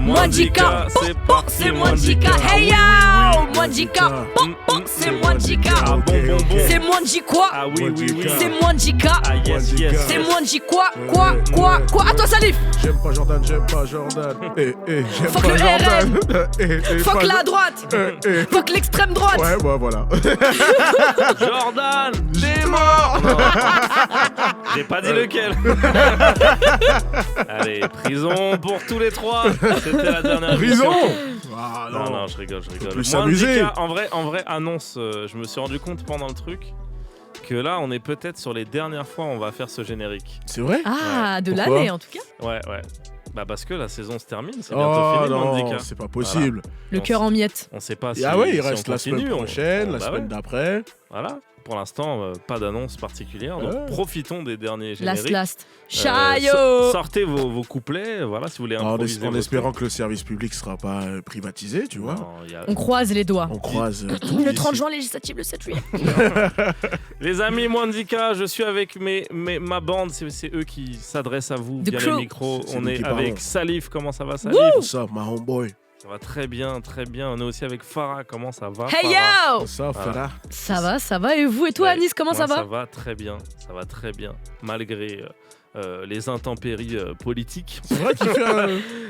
Mwandika, c'est parti, c'est Mwandika. Hey yo, Mwandika, c'est Mwandika. Ah bon. C'est Mwandi quoi? Ah oui. C'est Mwandika. Ah yes. C'est Mwandi quoi? À toi Salif. J'aime pas Jordan. J'aime Fuck pas le Jordan. Fuck la droite. Fuck l'extrême droite. Ouais, bah voilà. Jordan, T'es mort. j'ai pas dit lequel. Allez, prison pour tous les trois. C'était la dernière Prison. émission. Ah Non, je rigole. plus s'amuser. Mwandika, en vrai, annonce, je me suis rendu compte pendant le truc que là, on est peut-être sur les dernières fois où on va faire ce générique. C'est vrai? Ah, de Pourquoi l'année en tout cas. Ouais. Bah parce que la saison se termine, c'est bientôt fini, non, Mwandika. c'est pas possible. Le cœur en miettes. On sait pas si Ah ouais, il si reste on la continue, semaine prochaine, la bah semaine ouais. d'après. Voilà. Pour l'instant, pas d'annonce particulière. Donc Ouais. profitons des derniers génériques. Last. Chayo. Sortez vos couplets, voilà, si vous voulez improviser. En votre- espérant que le service public sera pas privatisé, tu vois. Non, y a- On croise les doigts. On croise tout. Le ici. 30 juin législatif, le 7 juillet. Les amis Mwandika, je suis avec ma bande, c'est eux qui s'adressent à vous The via crew. le micro. C'est On nous est qui avec parlons. Salif, comment ça va Salif? What's up, my homeboy? Ça va très bien. On est aussi avec Farah, comment ça va? Hey Farah yo. What's up, Voilà. Farah? Ça va. Et vous et toi, Ouais, Anis, comment ça moi, va? Ça va très bien, malgré les intempéries politiques. C'est vrai qu'il fait un,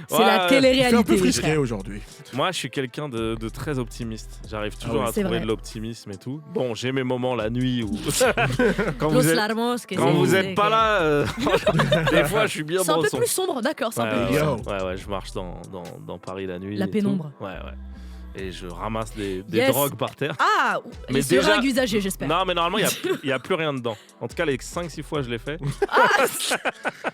C'est la il fait un peu télé-réalité. frisqué frère. aujourd'hui. Moi, je suis quelqu'un de très optimiste. J'arrive toujours ouais. à C'est trouver vrai. de l'optimisme et tout. Bon, j'ai mes moments la nuit où quand Los vous êtes Larmos, que quand c'est- vous c'est- êtes pas là, des fois, je suis bien C'est un peu bresson. plus sombre, d'accord, c'est un peu Ouais, plus Yo. sombre. ouais, je marche dans Paris la nuit. La et pénombre. tout. Ouais. Et je ramasse des Yes. drogues par terre. Ah, Mais les déjà- seringues usagées, j'espère. Non, mais normalement, il y a plus rien dedans. En tout cas, les 5-6 fois, je l'ai fait.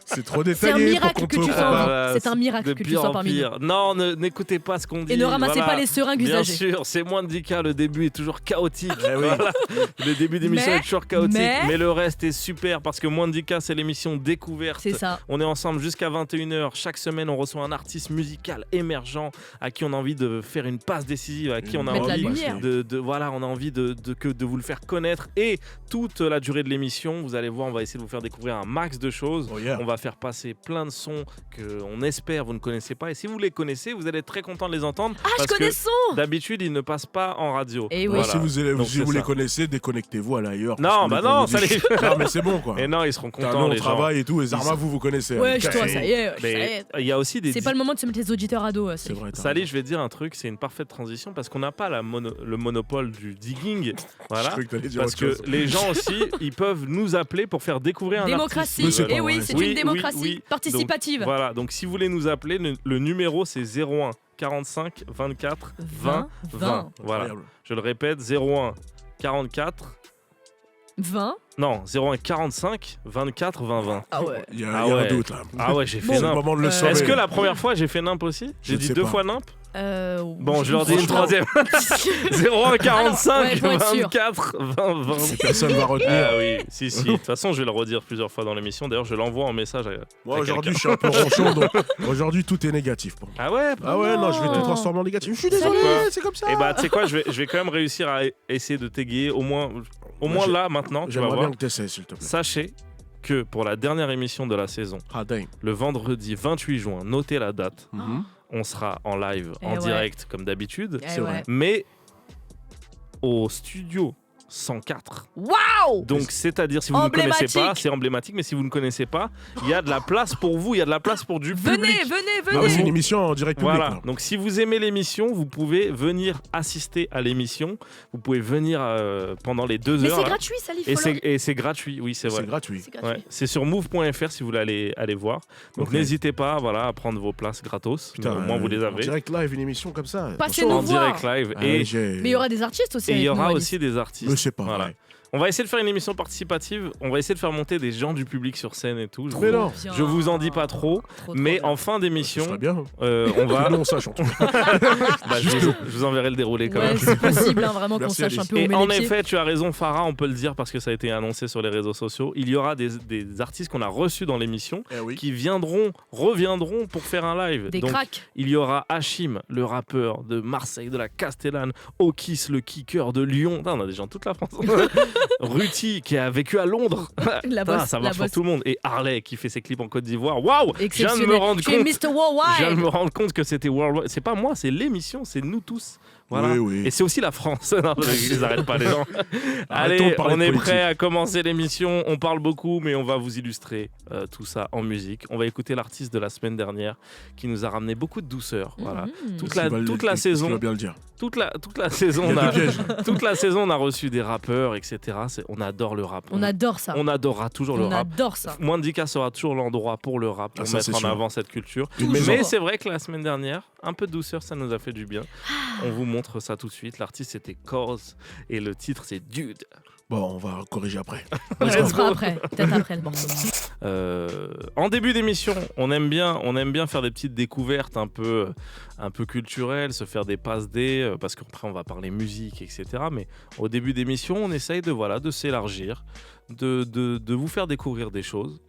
C'est trop C'est un détaillé pour miracle qu'on que te tu croie sois pas. Voilà, C'est un miracle de que tu pire sois en parmi pire. Non, n'écoutez pas ce qu'on dit. Et ne ramassez voilà. pas les seringues Bien usagées. sûr, c'est Mwandika, le début est toujours chaotique. Eh oui. Voilà. Le début d'émission Mais- est toujours chaotique, mais- mais le reste est super parce que Mwandika, c'est l'émission découverte. C'est ça. On est ensemble jusqu'à 21h. Chaque semaine, on reçoit un artiste musical émergent à qui on a envie de faire une passe décisive, à qui on a Mettre la envie lumière. voilà, on a envie de vous le faire connaître. Et toute la durée de l'émission, vous allez voir, on va essayer de vous faire découvrir un max de choses. Oh yeah. On va faire passer plein de sons qu'on espère vous ne connaissez pas. Et si vous les connaissez, vous allez être très content de les entendre. Ah, je parce connais que ce son. d'habitude, ils ne passent pas en radio. Eh oui. Ouais, Si vous, Donc, si c'est vous les ça. connaissez, déconnectez-vous à l'ailleurs. Non, parce que bah non, vous ça dites- les- Non, mais c'est bon quoi. Et non, ils seront T'as un contents, long les gens. travail et tout. Et Zarma, vous connaissez. Ouais, avec je toi, Karim. ça y est. Mais il y a aussi des C'est pas le moment de se mettre les auditeurs à dos. C'est vrai. t'as Sally, raison. je vais te dire un truc, c'est une parfaite transition parce qu'on n'a pas le monopole du digging. Je Voilà. croyais que t'allais dire Parce autre chose. que les gens aussi, ils peuvent nous appeler pour faire découvrir un Démocratie. Mais c'est artiste. pas Et oui, vrai, c'est ça. Oui, une oui, démocratie oui. participative. Voilà, donc si vous voulez nous appeler, le numéro c'est 01 45 24 20 20. Voilà, Incroyable. je le répète, 01 44 20. non, 01 45 24 20 20. Ah ouais. Il y a, Ah il y a ouais. un doute là. Ah ouais, j'ai C'est fait le nimp. moment de le sauver. Est-ce que la première fois j'ai fait nimp aussi? Je J'ai ne dit sais 2 pas. fois nimp? Bon, je leur dis une franchement. troisième. 01 45 ouais, pour être sûr. 24 20 20. Si personne va retenir. Ah oui, si. De toute façon, je vais le redire plusieurs fois dans l'émission. D'ailleurs, je l'envoie en message à Moi à aujourd'hui, quelqu'un. je suis un peu ronchon, donc aujourd'hui tout est négatif pour moi. Ah ouais? Ah ouais, non, je vais tout non. transformer en négatif. Je suis Salut. désolé, Pourquoi c'est comme ça. Et bah, tu sais quoi, je vais quand même réussir à essayer de t'égayer au moins j'ai- là, maintenant, tu vas J'aimerais voir. bien que t'essaies, s'il te plaît. Sachez que pour la dernière émission de la saison, Ah, dingue. le vendredi 28 juin, notez la date, Mhm. on sera en live, Eh en ouais. direct, comme d'habitude, Eh C'est ouais. vrai. mais au studio 104. Waouh. Donc, c'est-à-dire, si vous ne connaissez pas, Emblématique. c'est emblématique, mais si vous ne connaissez pas, il y a de la place pour vous, il y a de la place pour du public. Venez. Ah ouais, c'est une émission en direct public. Voilà, là. donc si vous aimez l'émission, vous pouvez venir assister à l'émission. Vous pouvez venir pendant les 2 Mais heures. c'est là. gratuit, ça, Et c'est gratuit, oui, c'est vrai. C'est gratuit. C'est gratuit. Ouais, c'est sur move.fr si vous voulez aller voir. Donc Ok. n'hésitez pas voilà, à prendre vos places gratos. Putain, Au moins vous les En avez. direct live, une émission comme ça. Passez attention. nous En voir. direct live. Ah, et Mais il y aura des artistes aussi. et il y avec nous, aura Alice. aussi des artistes. Mais c'est pas Voilà. vrai. On va essayer de faire une émission participative. On va essayer de faire monter des gens du public sur scène et tout. Mais non. Bien. Je vous en dis pas trop. Trop Mais bien. en fin Ce d'émission, serait bien. on va. Non, sache en tout cas. Bah, je vous enverrai le déroulé quand Ouais, même. c'est possible, hein, vraiment qu'on Merci, sache un Alice. peu où Et met en les pieds. effet, tu as raison, Farah, on peut le dire parce que ça a été annoncé sur les réseaux sociaux. Il y aura des artistes qu'on a reçus dans l'émission Eh oui. qui reviendront pour faire un live. Des Donc, cracks. il y aura Hachim, le rappeur de Marseille, de la Castellane, Okis, le kicker de Lyon. Putain, on a des gens de toute la France. Ruti qui a vécu à Londres. La Putain, bosse, ça la marche pour bosse. tout le monde. Et Harley qui fait ses clips en Côte d'Ivoire. Waouh! Je viens de me Exceptionnel. rendre Tu es compte. Mr. Je viens de me Worldwide. rendre compte que c'était Worldwide. C'est pas moi, c'est l'émission, c'est nous tous. Voilà. Oui, oui. Et c'est aussi la France. Non, ils arrêtent pas les gens. Arrêtons Allez, de parler on de est politique. prêt à commencer l'émission. On parle beaucoup, mais on va vous illustrer tout ça en musique. On va écouter l'artiste de la semaine dernière qui nous a ramené beaucoup de douceur. Voilà. Toute la Tu saison, vas bien le dire. toute la saison, Il y on a a, des pièges. toute la saison, on a reçu des rappeurs, etc. On adore le rap. On adore ça. On adorera toujours le On rap. adore ça. Mwandika sera toujours l'endroit pour le rap, pour ça, mettre c'est en sûr. avant cette culture. Une maison. Mais c'est vrai que la semaine dernière, un peu de douceur, ça nous a fait du bien. On vous montre ça tout de suite. L'artiste, c'était Cause et le titre, c'est Dude. Bon, on va corriger après. On Let's se fera go. après. Peut-être après le morceau. En début d'émission, on aime bien faire des petites découvertes un peu culturelles, se faire des passes D, parce qu'après on va parler musique, etc. Mais au début d'émission, on essaye de s'élargir, de vous faire découvrir des choses.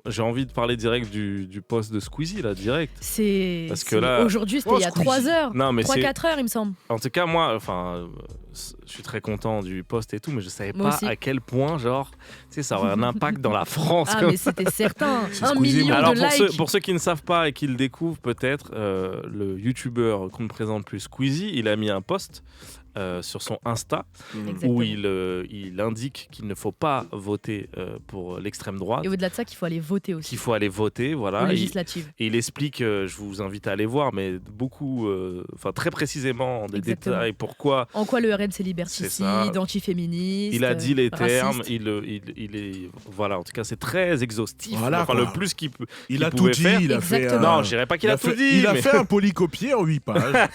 J'ai envie de parler direct du post de Squeezie là, direct. Parce que là- Aujourd'hui, c'était il y a Squeezie. 3 heures. Non, mais 3-4 heures, il me semble. En tout cas, moi, je suis très content du post et tout, mais je savais Moi pas aussi. à quel point, genre, tu sais, ça aurait un impact dans la France. Ah, comme mais c'était certain. C'est 1 Squeezie, million moi. Alors de pour likes. ceux qui ne savent pas et qui le découvrent peut-être, le youtubeur qu'on ne présente plus, Squeezie, il a mis un post sur son Insta Exactement. où il indique qu'il ne faut pas voter pour l'extrême droite, Et au-delà de ça, qu'il faut aller voter aussi. qu'il faut aller voter, Aux voilà. Et législatives. il explique, je vous invite à aller voir, mais beaucoup, très précisément en des Exactement. détails, pourquoi. En quoi le RN c'est C'est ça. liberticide, antiféministe. Il a dit les termes, raciste. il est, voilà, en tout cas c'est très exhaustif, Voilà, enfin quoi. le plus qu'il peut. Il qu'il a tout pouvait dit. faire. Il a fait. Exactement. Non, je dirais pas qu'il a tout dit. Il a mais- fait un polycopier en 8 pages.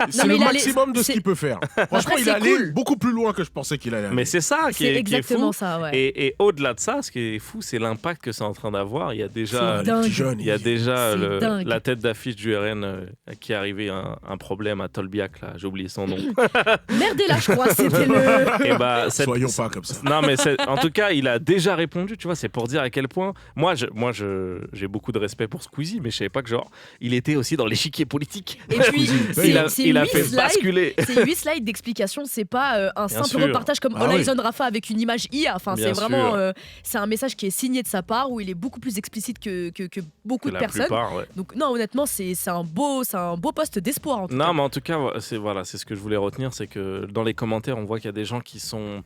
C'est mais le il allait- maximum de ce c'est- qu'il peut faire. Franchement, il c'est est allé cool. beaucoup plus loin que je pensais qu'il allait. Mais c'est ça qui C'est est exactement fou. ça, ouais. Et au-delà de ça, ce qui est fou, c'est l'impact que c'est en train d'avoir. Il y a déjà, C'est dingue. petit jeune. il y a déjà C'est dingue. la tête d'affiche du RN qui est arrivé un problème à Tolbiac là. J'ai oublié son nom. Merdez-là, je crois, c'était le. Et bah, cette- Soyons pas comme ça. Non mais en tout cas, il a déjà répondu. Tu vois, c'est pour dire à quel point. Moi, j'ai beaucoup de respect pour Squeezie, mais je savais pas que genre, il était aussi dans l'échiquier politique. Et puis, Il a c'est 8 fait slides. basculer. C'est 8 slides d'explication, c'est pas un Bien simple sûr. repartage comme Ah All oui. Eyes on Rafa avec une image IA. Enfin, Bien c'est vraiment sûr. c'est un message qui est signé de sa part où il est beaucoup plus explicite que beaucoup Que de la personnes. plupart, ouais. Donc non, honnêtement, c'est un beau poste d'espoir en tout cas. Non, mais en tout cas, c'est ce que je voulais retenir, c'est que dans les commentaires, on voit qu'il y a des gens qui sont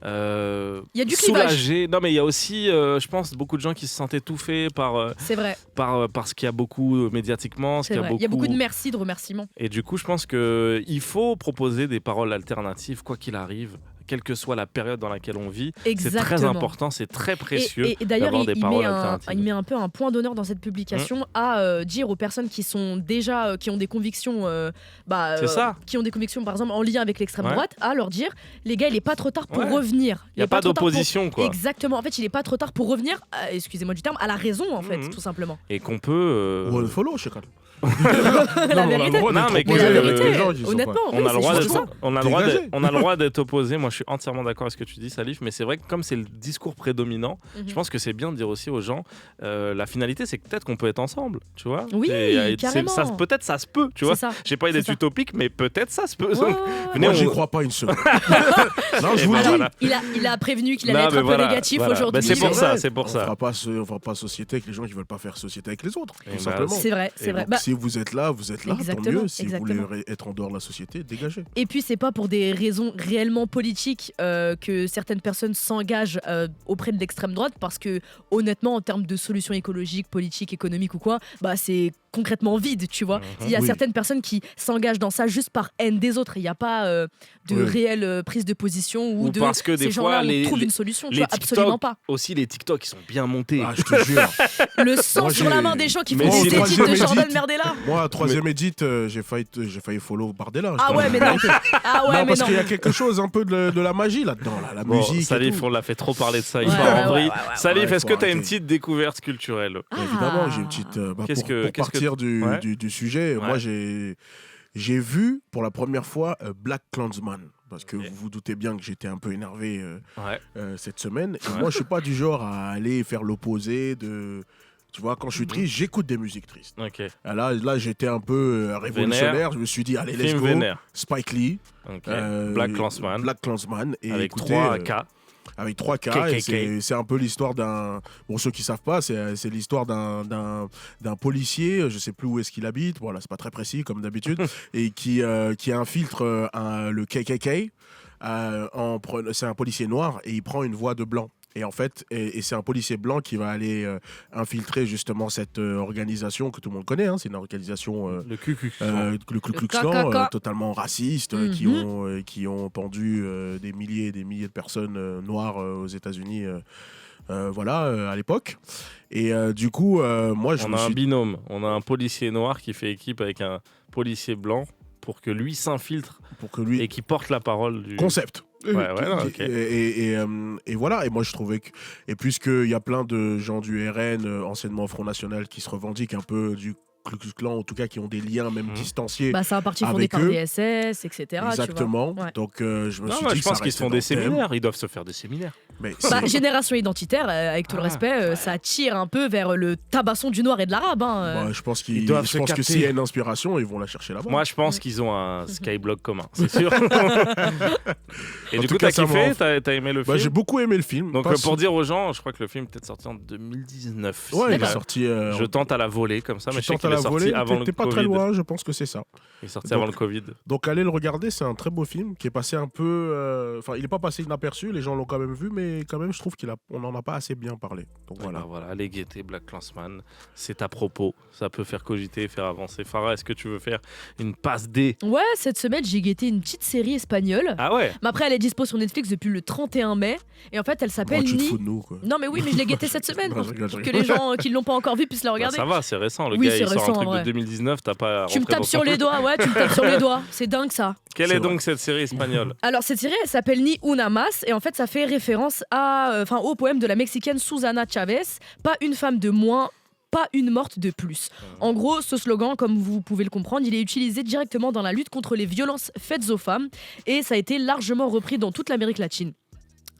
Il y a du clivage. soulagés. Non, mais il y a aussi, je pense, beaucoup de gens qui se sentent étouffés par C'est vrai, ce qu'il y a beaucoup médiatiquement, ce c'est qu'il y a vrai. beaucoup. Il y a beaucoup de merci, de remerciements. Et du coup, je pense que il faut proposer des paroles alternatives, quoi qu'il arrive, quelle que soit la période dans laquelle on vit. C'est très Exactement. important, c'est très précieux Et d'ailleurs, d'avoir des paroles il alternatives. met un peu un point d'honneur dans cette publication à dire aux personnes qui sont déjà, qui ont des convictions, C'est ça. qui ont des convictions par exemple en lien avec l'extrême Ouais. droite, à leur dire, les gars, il est pas trop tard pour Ouais. revenir. Il n'y a pas trop tard pour- d'opposition, quoi. Exactement. En fait, il est pas trop tard pour revenir, excusez-moi du terme, à la raison en fait, Mhm. tout simplement. Et qu'on peut. Ou unfollow, je sais pas. La vérité. Non, mais Mais la que- vérité, les gens qui sont honnêtement, pas- oui, On a, le c'est droit juste d'être, ça. on, a le droit Dégagé. d'être, on a le droit d'être opposé. Moi, je suis entièrement d'accord avec ce que tu dis, Salif, mais c'est vrai que comme c'est le discours prédominant, Mhm. je pense que c'est bien de dire aussi aux gens, la finalité, c'est que peut-être qu'on peut être ensemble, tu vois. Oui, carrément. Peut-être ça se peut, tu C'est vois. ça. J'ai pas envie d'être C'est ça. utopique, mais peut-être ça se peut. Ouais, ouais, ouais. Venez, Moi, j'y on- crois pas une seconde. Non, je Et vous le ben dis. voilà. Il a prévenu qu'il Non, allait être mais un peu voilà, négatif voilà. aujourd'hui. Ben, c'est pour ça, vrai. c'est pour ça. On fera pas société avec les gens qui veulent pas faire société avec les autres, Et tout bah, simplement. C'est vrai, Et c'est vrai. donc, Bah, Si vous êtes là, tant Exactement, mieux. Si exactement. vous voulez être en dehors de la société, dégagez. Et puis c'est pas pour des raisons réellement politiques que certaines personnes s'engagent auprès de l'extrême droite, parce que honnêtement en termes de solutions écologiques, politiques, économiques ou quoi, bah c'est concrètement vide, tu vois. Il y a Oui. certaines personnes qui s'engagent dans ça juste par haine des autres. Il n'y a pas de Oui. réelle prise de position ou Ou de parce que des ces gens-là fois, on trouve une solution. Tu les vois, absolument pas. Aussi, les TikTok, ils sont bien montés. Ah, je te jure. Le sang Moi, sur la j'ai- main des gens qui Mais font si des le édits de troisième Jordan edit- Merdella. Moi, à troisième edit, j'ai failli follow Bardella. Ah ouais, mais non. Ah ouais, Non, mais parce non. qu'il y a quelque chose un peu de la magie là-dedans, là, la Bon, musique. et Salif, tout. on l'a fait trop parler de ça. Il Ouais, part en ouais, vrille. ouais, ouais, Salif, ouais, est-ce faut que tu as une arrêter. petite découverte culturelle Ah. Évidemment, j'ai une petite. Qu'est-ce que- pour qu'est-ce que- partir Ouais. du sujet, Ouais. moi j'ai vu pour la première fois Black Klansman. Parce que Ok. vous vous doutez bien que j'étais un peu énervé Ouais. cette semaine. Et Ouais. moi, je suis pas du genre à aller faire l'opposé Tu vois, quand je suis triste, j'écoute des musiques tristes. Ok. Là j'étais un peu révolutionnaire. Vénère. Je me suis dit, allez, let's Film go. vénère. Spike Lee. Ok. Black Clansman. Black Clansman. Et Avec écoutez, 3 K. avec 3 K. KKK. Et c'est un peu l'histoire d'un. Pour ceux qui savent pas, c'est l'histoire d'un policier. Je sais plus où est-ce qu'il habite. Voilà, c'est pas très précis comme d'habitude. Et qui infiltre le KKK. C'est un policier noir et il prend une voix de blanc. Et en fait, c'est un policier blanc qui va aller infiltrer justement cette organisation que tout le monde connaît. Hein. C'est une organisation, Le Ku Klux Klan. le Ku Klux Klan, totalement raciste, qui ont pendu des milliers et des milliers de personnes noires aux États-Unis. À l'époque. Et du coup, moi, je On me a un suis binôme. On a un policier noir qui fait équipe avec un policier blanc pour que lui s'infiltre pour que lui et qui porte la parole du concept. non, ok. Et voilà, et moi je trouvais que, et puisqu'il y a plein de gens du RN, anciennement Front National, qui se revendiquent un peu du Ku Klux Klan, en tout cas qui ont des liens même distanciés. Bah, ça a parti fondé avec par eux. des SS, etc. Exactement. Tu vois. Ouais. Donc je me Non, suis ouais, dit je que pense ça qu'ils se font restait des dans le thème. séminaires. Ils doivent se faire des séminaires. Mais Bah, génération identitaire, avec tout le respect, ça tire un peu vers le tabasson du noir et de l'arabe. Hein. je pense Ils doivent se que capter. s'il y a une inspiration, ils vont la chercher là-bas. Moi, je pense qu'ils ont un skyblock commun, c'est sûr. Et En du tout coup, cas, t'as ça kiffé? m'a- T'as aimé le J'ai film? beaucoup aimé le film. Donc, Pas pour si- dire aux gens, je crois que le film est peut-être sorti en 2019. Ouais, il est Bah, sorti. Je tente à la volée comme ça, mais je sais tente qu'il à est la sorti volée, avant le t'es pas très Covid. loin, je pense que c'est ça. Il est sorti Donc- avant le Covid. Donc allez le regarder, c'est un très beau film qui est passé un peu. Enfin, il n'est pas passé inaperçu, les gens l'ont quand même vu, mais quand même, je trouve qu'on n'en a pas assez bien parlé. Donc voilà. Voilà, allez guetter Black Clansman. C'est à propos. Ça peut faire cogiter, faire avancer. Farah, est-ce que tu veux faire une passe D? Ouais, cette semaine, j'ai guetté une petite série espagnole. Ah ouais? Mais après, elle est dispo sur Netflix depuis le 31 mai. Et en fait, elle s'appelle Moi, tu te Ni. fous de nous, quoi. Non, mais oui, mais je l'ai guettée cette semaine Non, pour, je rigole, pour je que rigole. les gens qui ne l'ont pas encore vu puissent la Bah, regarder. ça va, c'est récent. Le Oui, gars, c'est il sort récent, un truc ouais. de 2019. T'as pas. Tu me rentré tapes dans sur son- les doigts, ouais, tu me tapes sur les doigts. C'est dingue ça. Quelle C'est est vrai. donc cette série espagnole? Alors cette série, elle s'appelle Ni Una Más et en fait ça fait référence au poème de la Mexicaine Susana Chavez, pas une femme de moins, pas une morte de plus. En gros, ce slogan, comme vous pouvez le comprendre, il est utilisé directement dans la lutte contre les violences faites aux femmes et ça a été largement repris dans toute l'Amérique latine.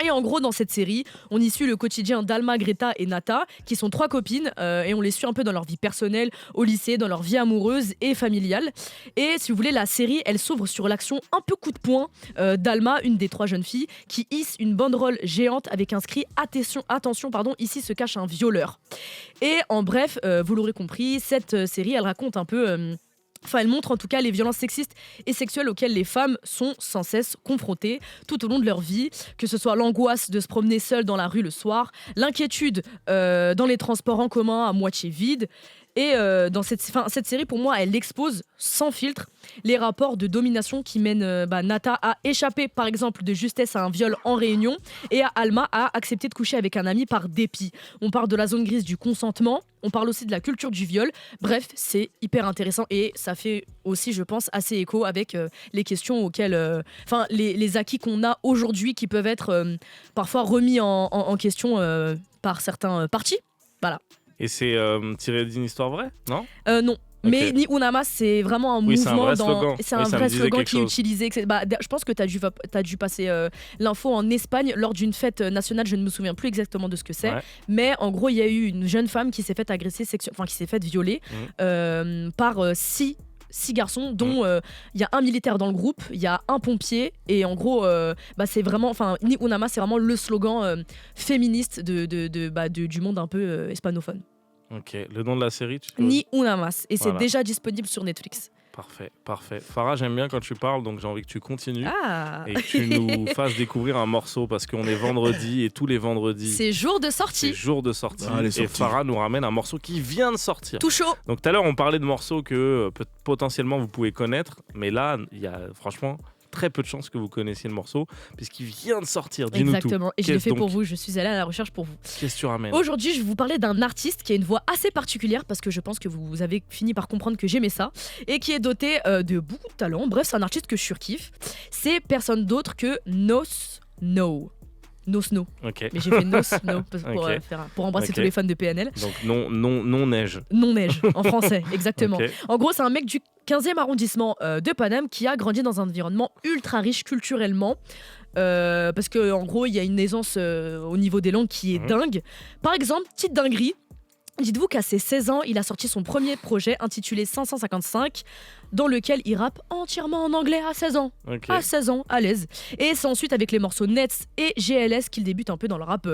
Et en gros, dans cette série, on y suit le quotidien d'Alma, Greta et Nata, qui sont 3 copines, et on les suit un peu dans leur vie personnelle, au lycée, dans leur vie amoureuse et familiale. Et si vous voulez, la série, elle s'ouvre sur l'action un peu coup de poing d'Alma, une des 3 jeunes filles, qui hisse une banderole géante avec inscrit attention, ici se cache un violeur. Et en bref, vous l'aurez compris, cette série, elle raconte un peu... elle montre en tout cas les violences sexistes et sexuelles auxquelles les femmes sont sans cesse confrontées tout au long de leur vie, que ce soit l'angoisse de se promener seule dans la rue le soir, l'inquiétude dans les transports en commun à moitié vides. Et dans cette série, pour moi, elle expose sans filtre les rapports de domination qui mènent Nata à échapper, par exemple, de justesse à un viol en réunion et à Alma à accepter de coucher avec un ami par dépit. On parle de la zone grise du consentement, on parle aussi de la culture du viol. Bref, c'est hyper intéressant et ça fait aussi, je pense, assez écho avec les questions auxquelles... les acquis qu'on a aujourd'hui qui peuvent être parfois remis en question par certains partis. Voilà. Et c'est tiré d'une histoire vraie, non? Non. Mais Ok. Ni Una Más, c'est vraiment un Oui, c'est un mouvement. vrai slogan. C'est Oui, un ça me vrai disait slogan quelque qui est chose. utilisé. Je pense que tu as dû passer l'info en Espagne lors d'une fête nationale. Je ne me souviens plus exactement de ce que c'est. Ouais. Mais en gros, il y a eu une jeune femme qui s'est faite agresser qui s'est faite violer par 6 garçons, dont il y a un militaire dans le groupe, il y a un pompier, et en gros, c'est vraiment, Ni Una Más, c'est vraiment le slogan féministe du monde un peu hispanophone. Ok, le nom de la série, tu peux... Ni Una Más, et c'est Voilà. déjà disponible sur Netflix. Parfait. Farah, j'aime bien quand tu parles, donc j'ai envie que tu continues. Ah. Et que tu nous fasses découvrir un morceau, parce qu'on est vendredi, et tous les vendredis, C'est jour de c'est sortie. jour de sortie. Ah, les Et sorties. Farah nous ramène un morceau qui vient de sortir. Tout chaud. Donc tout à l'heure, on parlait de morceaux que potentiellement vous pouvez connaître, mais là, il y a franchement très peu de chances que vous connaissiez le morceau, puisqu'il vient de sortir. Dis-nous tout. Exactement. Et je l'ai Qu'est-ce fait pour donc vous. Je suis allée à la recherche pour vous. Qu'est-ce que tu ramènes? Aujourd'hui, je vais vous parler d'un artiste qui a une voix assez particulière parce que je pense que vous avez fini par comprendre que j'aimais ça et qui est doté de beaucoup de talent. Bref, c'est un artiste que je surkiffe. C'est personne d'autre que No Snow. No Snow. Ok. Mais j'ai fait No Snow pour, Ok. pour embrasser Ok. tous les fans de PNL. Donc non neige. Non neige, en français, exactement. Ok. En gros, c'est un mec du 15e arrondissement de Paname qui a grandi dans un environnement ultra riche culturellement. Parce que en gros, il y a une aisance au niveau des langues qui est dingue. Par exemple, petite dinguerie, Dites-vous qu'à ses 16 ans, il a sorti son premier projet intitulé 555, dans lequel il rappe entièrement en anglais à 16 ans. Ok. À 16 ans, à l'aise. Et c'est ensuite avec les morceaux Nets et GLS qu'il débute un peu dans le rap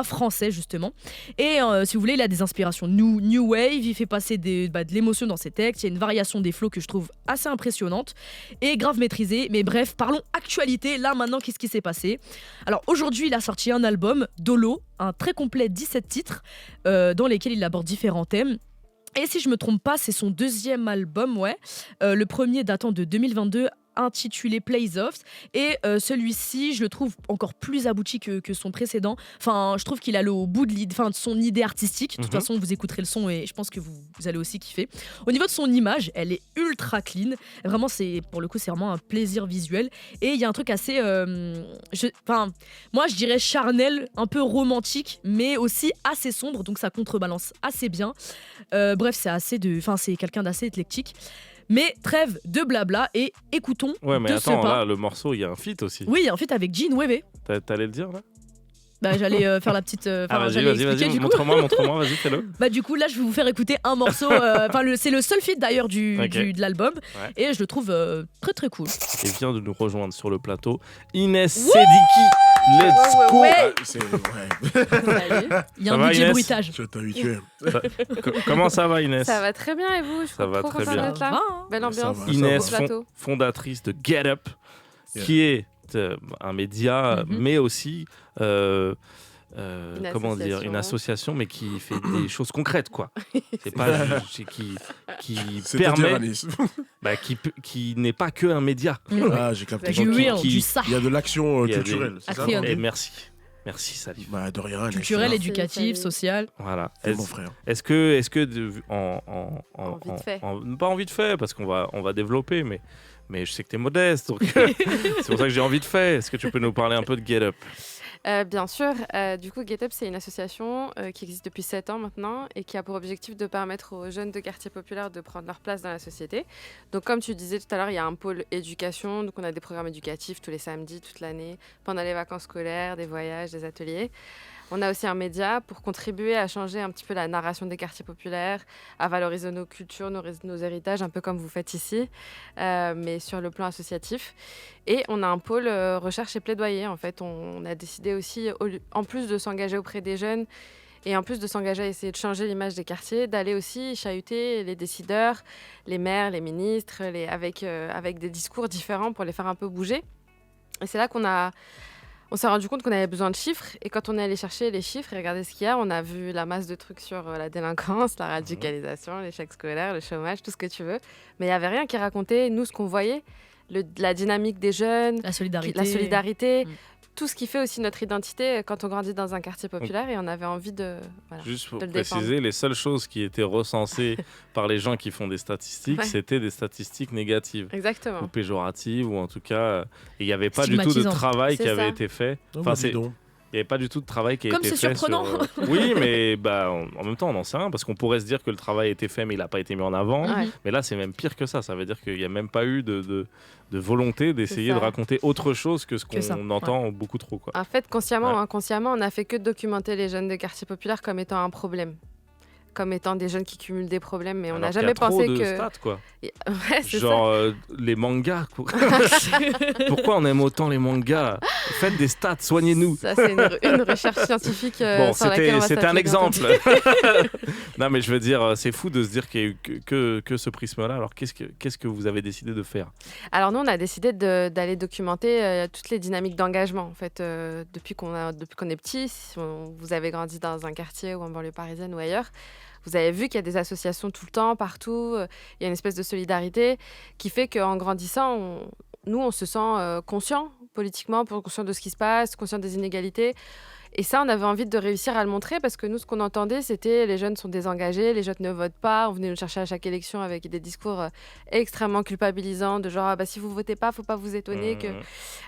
français, justement. Et si vous voulez, il a des inspirations new wave, il fait passer de l'émotion dans ses textes, il y a une variation des flows que je trouve assez impressionnante et grave maîtrisée. Mais bref, parlons actualité. Là, maintenant, qu'est-ce qui s'est passé ? Alors aujourd'hui, il a sorti un album, Dolo, un très complet 17 titres, dans lesquels il aborde différents thèmes. Et si je me trompe pas, c'est son deuxième album, ouais. Le premier datant de 2022, intitulé Plays Off. Et celui-ci, je le trouve encore plus abouti que son précédent. Enfin, je trouve qu'il allait au bout de son idée artistique. De toute façon, vous écouterez le son et je pense que vous allez aussi kiffer. Au niveau de son image, elle est ultra clean. Vraiment, pour le coup, c'est vraiment un plaisir visuel. Et il y a un truc assez... moi, je dirais charnel, un peu romantique, mais aussi assez sombre. Donc, ça contrebalance assez bien. Bref, c'est quelqu'un d'assez éclectique. Mais trêve de blabla et écoutons Ouais, mais de attends, ce pas. là, le morceau, il y a un feat aussi. Oui, il y a un feat avec Jean Webe. T'allais le dire, là j'allais faire la petite. Vas-y, expliquer, du coup. montre-moi, vas-y, fais-le. Du coup, là, je vais vous faire écouter un morceau. C'est le seul feat d'ailleurs de l'album. Ouais. Et je le trouve très très cool. Et vient de nous rejoindre sur le plateau, Inès Sediki. Let's go. Ouais. Il y a Ça un va, budget Inès bruitage. Je t'ai habitué. Comment ça va, Inès? Ça va très bien et vous? Je suis Ça va trop très contente bien. d'être là. Ça va, hein. Belle ambiance. Ça va. Inès, Beau plateau. fondatrice de Get Up, qui est un média, mais aussi une association, mais qui fait des choses concrètes, quoi. C'est pas qui C'est-à-dire, permet, Anis. qui n'est pas que un média. Ah, j'ai capté. Du Donc, real, qui- du ça. Il y a de l'action Il y a culturelle, c'est ça? Action. Et merci Salif. Bah, de rien. Anis. Culturel, C'est éducatif, Salut. social. Voilà. mon frère. Est-ce que Vite fait. pas envie de faire parce qu'on va développer, mais je sais que tu es modeste, donc c'est pour ça que j'ai envie de faire. Est-ce que tu peux nous parler un peu de Get Up? Bien sûr. Du coup, Get Up, c'est une association qui existe depuis 7 ans maintenant et qui a pour objectif de permettre aux jeunes de quartiers populaires de prendre leur place dans la société. Donc, comme tu disais tout à l'heure, il y a un pôle éducation. Donc, on a des programmes éducatifs tous les samedis, toute l'année, pendant les vacances scolaires, des voyages, des ateliers. On a aussi un média pour contribuer à changer un petit peu la narration des quartiers populaires, à valoriser nos cultures, nos héritages, un peu comme vous faites ici, mais sur le plan associatif. Et on a un pôle recherche et plaidoyer. En fait, on a décidé aussi, en plus de s'engager auprès des jeunes et en plus de s'engager à essayer de changer l'image des quartiers, d'aller aussi chahuter les décideurs, les maires, les ministres, avec des discours différents pour les faire un peu bouger. Et c'est là on s'est rendu compte qu'on avait besoin de chiffres. Et quand on est allé chercher les chiffres et regarder ce qu'il y a, on a vu la masse de trucs sur la délinquance, la radicalisation, l'échec scolaire, le chômage, tout ce que tu veux. Mais il n'y avait rien qui racontait, nous, ce qu'on voyait, la dynamique des jeunes, La solidarité. tout ce qui fait aussi notre identité quand on grandit dans un quartier populaire. Et on avait envie de Juste pour de le préciser, défendre. les seules choses qui étaient recensées par les gens qui font des statistiques, Ouais. c'était des statistiques négatives ou Exactement. péjoratives, ou en tout cas, il n'y avait pas du tout de Stigmatisant. travail qui C'est avait ça. été fait. Non, Enfin, bah, dis donc. il n'y avait pas du tout de travail qui a Comme été c'est fait surprenant. Oui, mais en même temps, on n'en sait rien, parce qu'on pourrait se dire que le travail a été fait, mais il n'a pas été mis en avant. Ouais. Mais là, c'est même pire que ça. Ça veut dire qu'il n'y a même pas eu de volonté d'essayer ça. de raconter autre chose que ce Que ça, qu'on entend beaucoup trop, quoi. En fait, consciemment Ouais. ou inconsciemment, on n'a fait que documenter les jeunes de quartier populaire comme étant un problème. Comme étant des jeunes qui cumulent des problèmes. Mais on n'a Alors qu'il y a jamais trop pensé de que. stats, quoi. Ouais, c'est Genre les mangas. Quoi. Pourquoi on aime autant les mangas? Faites des stats, soignez-nous. ça. Ça, c'est une recherche scientifique Bon, sur laquelle on va c'était un s'appuyer exemple. bientôt. Non, mais je veux dire, c'est fou de se dire qu'il y a eu que ce prisme-là. Alors, qu'est-ce que vous avez décidé de faire? Alors nous, on a décidé d'aller documenter toutes les dynamiques d'engagement. En fait, depuis qu'on est petit, si vous avez grandi dans un quartier ou en banlieue parisienne ou ailleurs, vous avez vu qu'il y a des associations tout le temps, partout. Il y a une espèce de solidarité qui fait qu'en grandissant, on se sent conscient politiquement, conscient de ce qui se passe, conscient des inégalités. Et ça, on avait envie de réussir à le montrer parce que nous, ce qu'on entendait, c'était les jeunes sont désengagés, les jeunes ne votent pas. On venait nous chercher à chaque élection avec des discours extrêmement culpabilisants, de genre si vous votez pas, faut pas vous étonner que.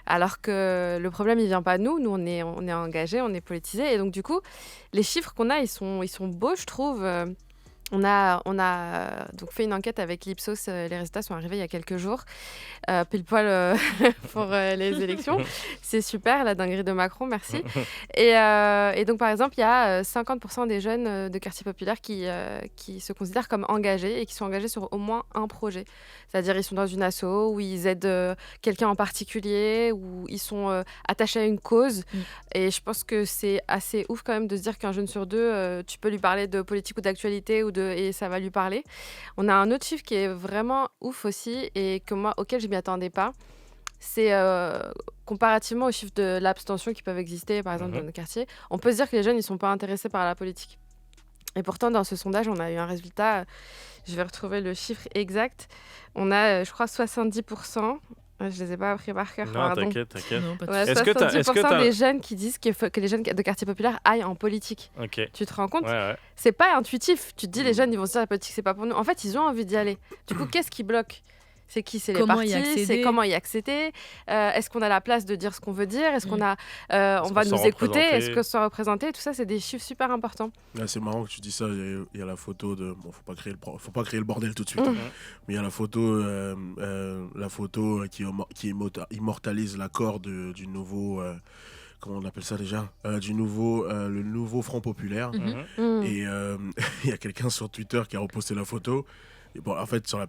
Alors que le problème, il vient pas de nous. Nous, on est engagés, on est politisés. Et donc, du coup, les chiffres qu'on a, ils sont beaux, je trouve. On a donc fait une enquête avec l'Ipsos. Les résultats sont arrivés il y a quelques jours, pile poil pour les élections. C'est super, la dinguerie de Macron, merci. Et donc, par exemple, il y a 50% des jeunes de quartier populaire qui se considèrent comme engagés et qui sont engagés sur au moins un projet. C'est-à-dire, ils sont dans une asso où ils aident quelqu'un en particulier, où ils sont attachés à une cause. Et je pense que c'est assez ouf quand même de se dire qu'un jeune sur deux, tu peux lui parler de politique ou d'actualité et ça va lui parler. On a un autre chiffre qui est vraiment ouf aussi et auquel je m'y attendais pas. C'est comparativement aux chiffres de l'abstention qui peuvent exister, par exemple, dans nos quartiers, on peut se dire que les jeunes, ils sont pas intéressés par la politique. Et pourtant, dans ce sondage, on a eu un résultat, je vais retrouver le chiffre exact. On a, je crois, 70%. Je les ai pas appris par cœur. Non, pardon. t'inquiète. Non, pas de On a Est-ce que t'as- 70% des jeunes qui disent qu'il faut que les jeunes de quartier populaire aillent en politique. Ok. Tu te rends compte? Ouais. C'est pas intuitif. Tu te dis, les jeunes, ils vont se dire la politique, c'est pas pour nous. En fait, ils ont envie d'y aller. Du coup, qu'est-ce qui bloque? C'est qui? C'est les Comment y partis? accéder? C'est comment y accéder? Est-ce qu'on a la place de dire ce qu'on veut dire? Est-ce qu'on a, on Est-ce va qu'on se nous sent écouter? représenter? Est-ce qu'on se sent représenter? Tout ça, c'est des chiffres super importants. Ouais, c'est marrant que tu dis ça. Il y a la photo de. Bon, faut pas créer le bordel tout de suite. Hein. Mais il y a la photo qui immortalise l'accord du nouveau. Comment on appelle ça déjà le nouveau Front Populaire. Et il y a quelqu'un sur Twitter qui a reposté la photo. Et bon, en fait, sur la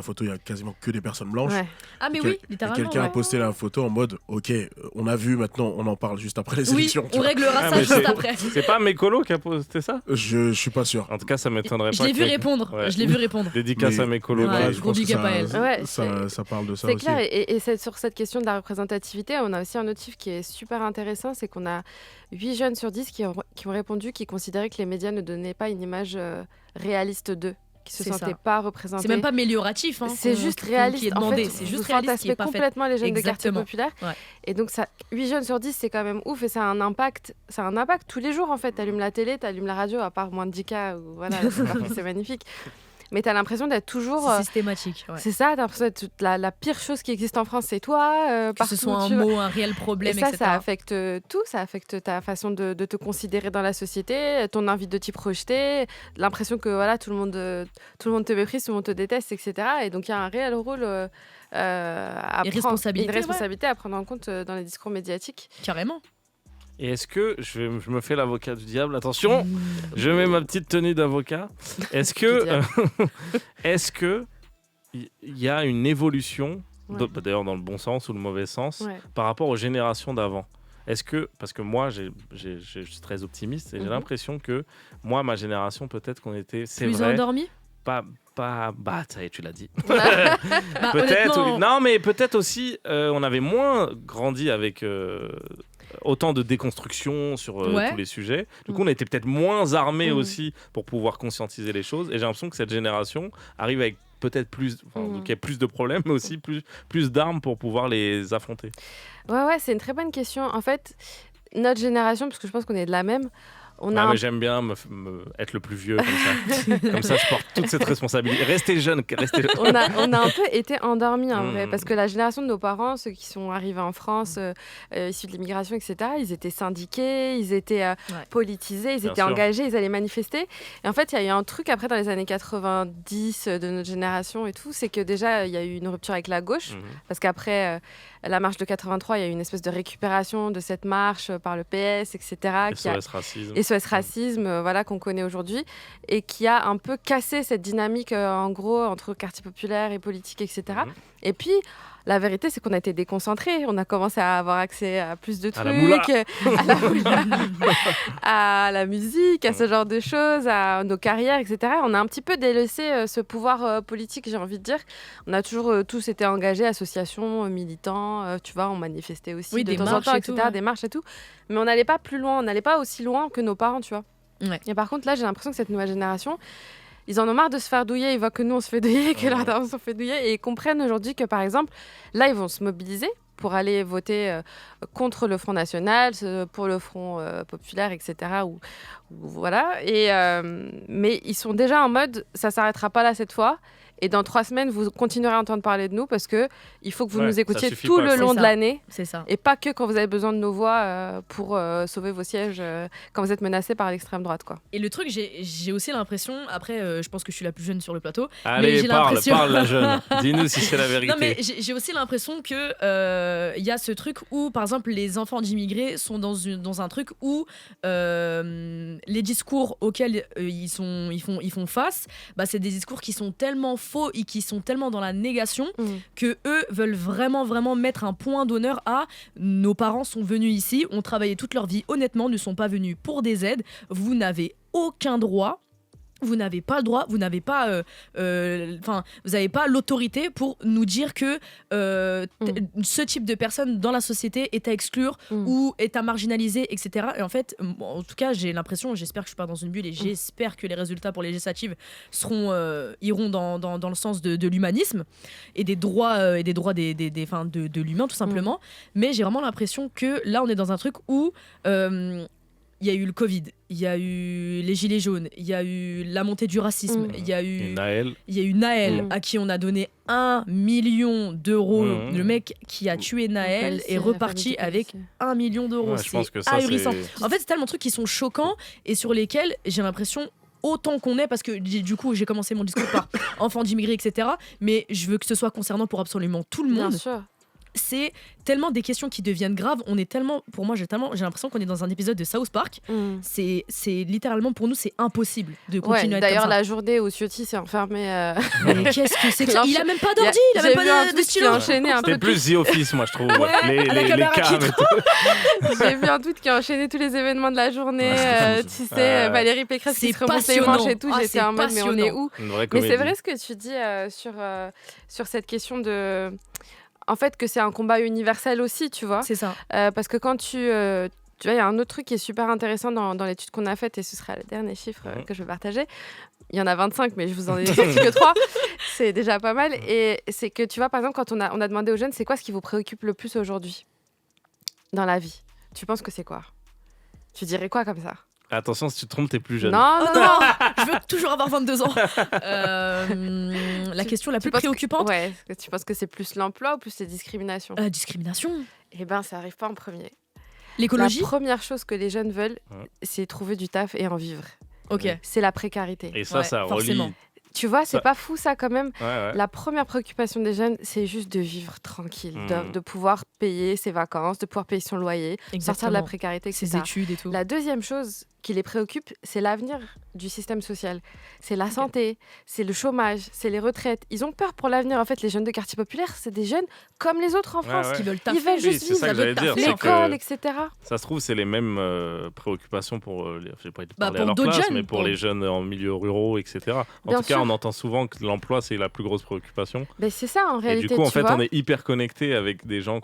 photo, il y a quasiment que des personnes blanches. Ouais. Ah, mais Et oui, et littéralement. quelqu'un a ouais. posté la photo en mode, ok, on a vu, maintenant, on en parle juste après les Oui, élections. tu on vois. réglera Ah, ça mais juste après. C'est pas Mécolo qui a posté ça? Je suis pas sûr. En tout cas, ça m'étonnerait Je pas. l'ai vu répondre. Ouais. Je l'ai vu répondre. Dédicace Mais- à Mécolo. Ouais, voilà, je gros pense que big up à elle. Ouais, ça parle de ça C'est aussi. clair, et sur cette question de la représentativité, on a aussi un autre chiffre qui est super intéressant, c'est qu'on a 8 jeunes sur 10 qui ont répondu, qui considéraient que les médias ne donnaient pas une image réaliste d'eux, qui se C'est sentaient ça. pas représentés. C'est même pas amélioratif. Hein, C'est juste réaliste. Qui est En demandé. fait, C'est juste vous réaliste qui est fantasmez pas fait. complètement les jeunes de quartier Exactement. populaire. Ouais. Et donc, 8 jeunes sur 10, c'est quand même ouf et ça a un impact tous les jours en fait. T'allumes la télé, t'allumes la radio, à part moins de 10K, ou voilà, c'est magnifique. Mais t'as l'impression d'être toujours. C'est systématique. Ouais. C'est ça, t'as l'impression d'être la pire chose qui existe en France, c'est toi. Que partout, ce soit un tu vois. mot, un réel problème, Et ça, etc. ça affecte tout. Ça affecte ta façon de te considérer dans la société, ton envie de t'y projeter, l'impression que voilà, tout le monde te méprise, tout le monde te déteste, etc. Et donc, il y a un réel rôle Et responsabilité, une responsabilité à prendre en compte dans les discours médiatiques. Carrément. Et est-ce que, je me fais l'avocat du diable, attention, je mets ma petite tenue d'avocat. Est-ce que il y a une évolution, Ouais. d'ailleurs dans le bon sens ou le mauvais sens, Ouais. par rapport aux générations d'avant? Parce que moi, je suis très optimiste et j'ai Mhm. l'impression que moi, ma génération, peut-être qu'on était, c'est Plus vrai, endormi. bah, ça y est, tu l'as dit. Bah, Peut-être, honnêtement, non, mais peut-être aussi, on avait moins grandi avec autant de déconstruction sur Ouais. tous les sujets. Du coup, on était peut-être moins armés Mm. aussi pour pouvoir conscientiser les choses. Et j'ai l'impression que cette génération arrive avec peut-être donc il y a plus de problèmes, mais aussi plus d'armes pour pouvoir les affronter. Ouais, c'est une très bonne question. En fait, notre génération, parce que je pense qu'on est de la même, on a Ah, un mais j'aime bien être le plus vieux comme ça. Comme ça, je porte toute cette responsabilité. Restez jeune. on a un peu été endormis en vrai, Mm. parce que la génération de nos parents, ceux qui sont arrivés en France, issus de l'immigration, etc., ils étaient syndiqués, ils étaient politisés, ils Bien étaient sûr. engagés, ils allaient manifester. Et en fait, il y a eu un truc après dans les années 90 de notre génération et tout, c'est que déjà, il y a eu une rupture avec la gauche, Mhm. parce qu'après la marche de 83, il y a eu une espèce de récupération de cette marche par le PS, etc., qui a SOS racisme. SOS Racisme, voilà, qu'on connaît aujourd'hui, et qui a un peu cassé cette dynamique, en gros, entre quartier populaire et politique, etc. Mhm. Et puis, la vérité, c'est qu'on a été déconcentrés. On a commencé à avoir accès à plus de À trucs, la moula. à la moula, à la musique, à ce genre de choses, à nos carrières, etc. On a un petit peu délaissé ce pouvoir politique, j'ai envie de dire. On a toujours tous été engagés, associations, militants, tu vois, on manifestait aussi Oui, de des temps en marches temps, et etc., tout, ouais. des marches et tout. Mais on n'allait pas plus loin, on n'allait pas aussi loin que nos parents, tu vois. Ouais. Et par contre, là, j'ai l'impression que cette nouvelle génération, ils en ont marre de se faire douiller. Ils voient que nous, on se fait douiller, que leurs darons se fait douiller. Et ils comprennent aujourd'hui que, par exemple, là, ils vont se mobiliser pour aller voter contre le Front National, pour le Front Populaire, etc. Voilà. Mais ils sont déjà en mode, ça s'arrêtera pas là cette fois. Et dans 3 semaines, vous continuerez à entendre parler de nous parce qu'il faut que vous Ouais, nous ça écoutiez suffit tout pas, le ça. long C'est de ça. l'année. C'est ça. Et pas que quand vous avez besoin de nos voix pour sauver vos sièges quand vous êtes menacés par l'extrême droite, quoi. Et le truc, j'ai aussi l'impression, après, je pense que je suis la plus jeune sur le plateau. Allez, j'ai parle l'impression- la jeune. Dis-nous si c'est la vérité. Non, mais j'ai aussi l'impression que il y a ce truc où, par exemple, les enfants d'immigrés sont dans un truc où les discours auxquels ils font face, bah, c'est des discours qui sont tellement faux et qui sont tellement dans la négation que eux veulent vraiment mettre un point d'honneur à nos parents sont venus ici, ont travaillé toute leur vie honnêtement, ne sont pas venus pour des aides, vous n'avez aucun droit. Vous n'avez pas le droit, vous n'avez pas, vous n'avez pas l'autorité pour nous dire que ce type de personne dans la société est à exclure ou est à marginaliser, etc. Et en fait, en tout cas, j'ai l'impression, j'espère que je suis pas dans une bulle et j'espère que les résultats pour les législatives iront dans le sens de l'humanisme et des droits de l'humain tout simplement. Mais j'ai vraiment l'impression que là, on est dans un truc où il y a eu le Covid, il y a eu les gilets jaunes, il y a eu la montée du racisme, il y a eu Naël à qui on a donné 1 million d'euros. Le mec qui a tué Naël est reparti avec 1 million d'euros. Ouais, je pense que c'est ça, ahurissant. c'est- En fait, c'est tellement de trucs qui sont choquants et sur lesquels j'ai l'impression autant qu'on est, parce que du coup j'ai commencé mon discours par enfants d'immigrés, etc. Mais je veux que ce soit concernant pour absolument tout le monde. Bien sûr. C'est tellement des questions qui deviennent graves. On est tellement, pour moi, j'ai l'impression qu'on est dans un épisode de South Park. C'est littéralement pour nous, c'est impossible de continuer à être d'ailleurs, comme ça. la journée où Ciotti s'est enfermé. Mais qu'est-ce que c'est que ça? Il a même pas d'ordi, il a J'ai même vu un pas de tweet qui stylo. a enchaîné un peu. C'était plus The Office, moi, je trouve. Ouais, la les caméra qui cams et tout. J'ai vu un tweet qui a enchaîné tous les événements de la journée. Tu sais, Valérie Pécresse qui C'est se remonte les passionnant. manches et tout. Ah, J'étais c'est en mode, mais on est passionnant. où? Une vraie Mais comédie. c'est vrai ce que tu dis sur cette question de... En fait, que c'est un combat universel aussi, tu vois. C'est ça. Parce que quand tu vois, il y a un autre truc qui est super intéressant dans l'étude qu'on a faite, et ce sera le dernier chiffre que je vais partager. Il y en a 25, mais je vous en ai sorti que 3. C'est déjà pas mal. Et c'est que, tu vois, par exemple, quand on a demandé aux jeunes, c'est quoi ce qui vous préoccupe le plus aujourd'hui dans la vie? Tu penses que c'est quoi? Tu dirais quoi comme ça? Attention, si tu te trompes, t'es plus jeune. Non, Oh non, non, je veux toujours avoir 22 ans. La question la plus préoccupante. Ouais, est-ce que tu penses que c'est plus l'emploi ou plus les discriminations? Discrimination. Eh ben, ça arrive pas en premier. L'écologie. La première chose que les jeunes veulent, c'est trouver du taf et en vivre. Ok. C'est la précarité. Et ça, Ouais, ça forcément. relie. Tu vois, c'est Ça- pas fou ça quand même. Ouais. La première préoccupation des jeunes, c'est juste de vivre tranquille, Mhm. de pouvoir payer ses vacances, de pouvoir payer son loyer, sortir de la précarité, etc. Ses études et tout. La deuxième chose qui les préoccupe, c'est l'avenir du système social. C'est la santé, c'est le chômage, c'est les retraites. Ils ont peur pour l'avenir. En fait, les jeunes de quartier populaire, c'est des jeunes comme les autres en France. Ouais. Qui veulent Ils taffer. veulent juste c'est ça que vivre, j'allais dire. c'est l'école, que etc. Ça se trouve, c'est les mêmes préoccupations pour, je sais pas Bah, parler pour à leur d'autres place, jeunes, mais pour pour- les jeunes en milieu ruraux, etc. En Bien tout cas, sûr. on entend souvent que l'emploi, c'est la plus grosse préoccupation. Ben, c'est ça en Et réalité. du coup, en tu fait, vois. on est hyper connecté avec des gens